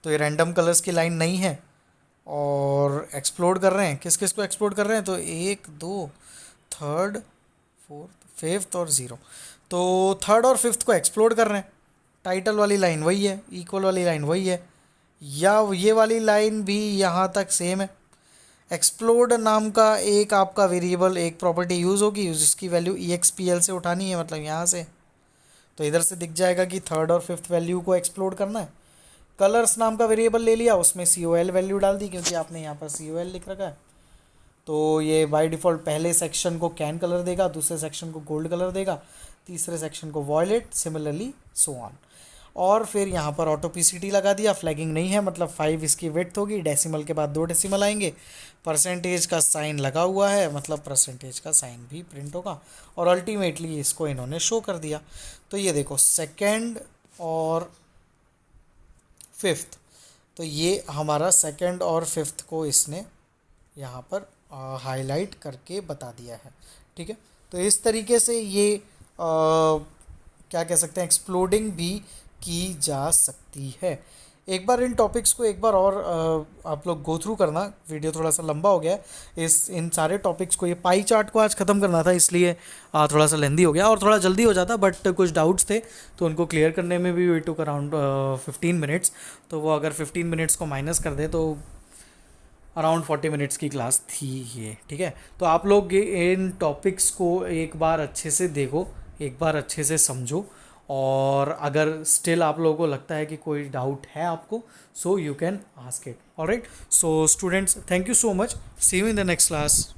तो ये रैंडम कलर्स की लाइन नहीं है और एक्सप्लोड कर रहे हैं। किस किस को एक्सप्लोड कर रहे हैं, तो 1 2 थर्ड फोर्थ फिफ्थ और 0, तो थर्ड और फिफ्थ को एक्सप्लोड कर रहे हैं। टाइटल वाली लाइन वही है, इक्वल वाली लाइन वही है, या ये वाली लाइन भी यहाँ तक सेम है। एक्सप्लोड नाम का एक आपका वेरिएबल, एक प्रॉपर्टी यूज़ होगी जिसकी वैल्यू EXPL से उठानी है, मतलब यहाँ से, तो इधर से दिख जाएगा कि थर्ड और फिफ्थ वैल्यू को एक्सप्लोड करना है। कलर्स नाम का वेरिएबल ले लिया, उसमें COL वैल्यू डाल दी क्योंकि आपने यहाँ पर COL लिख रखा है। तो ये बाय डिफ़ॉल्ट पहले सेक्शन को कैन कलर देगा, दूसरे सेक्शन को गोल्ड कलर देगा, तीसरे सेक्शन को वॉयलेट, सिमिलरली सो ऑन। और फिर यहाँ पर ऑटो PCT लगा दिया, फ्लैगिंग नहीं है, मतलब 5 इसकी विड्थ होगी, डेसिमल के बाद 2 डेसिमल आएंगे, परसेंटेज का साइन लगा हुआ है, मतलब परसेंटेज का साइन भी प्रिंट होगा, और अल्टीमेटली इसको इन्होंने शो कर दिया। तो ये देखो सेकेंड और फिफ्थ, तो ये हमारा सेकेंड और फिफ्थ को इसने यहाँ पर हाईलाइट करके बता दिया है। ठीक है, तो इस तरीके से ये क्या कह सकते हैं, एक्सप्लोडिंग भी की जा सकती है। एक बार इन टॉपिक्स को एक बार और आप लोग गो थ्रू करना, वीडियो थोड़ा सा लंबा हो गया है। इन सारे टॉपिक्स को, ये पाई चार्ट को आज ख़त्म करना था, इसलिए थोड़ा सा लेंदी हो गया और थोड़ा जल्दी हो जाता, बट कुछ डाउट्स थे तो उनको क्लियर करने में भी वी टुक अराउंड 15 मिनट्स। तो वो अगर 15 मिनट्स को माइनस कर दे तो अराउंड 40 मिनट्स की क्लास थी ये। ठीक है, तो आप लोग इन टॉपिक्स को एक बार अच्छे से देखो, एक बार अच्छे से समझो, और अगर स्टिल आप लोगों को लगता है कि कोई डाउट है आपको, so you can ask it. Alright, so students, thank you so much, see you in the next class.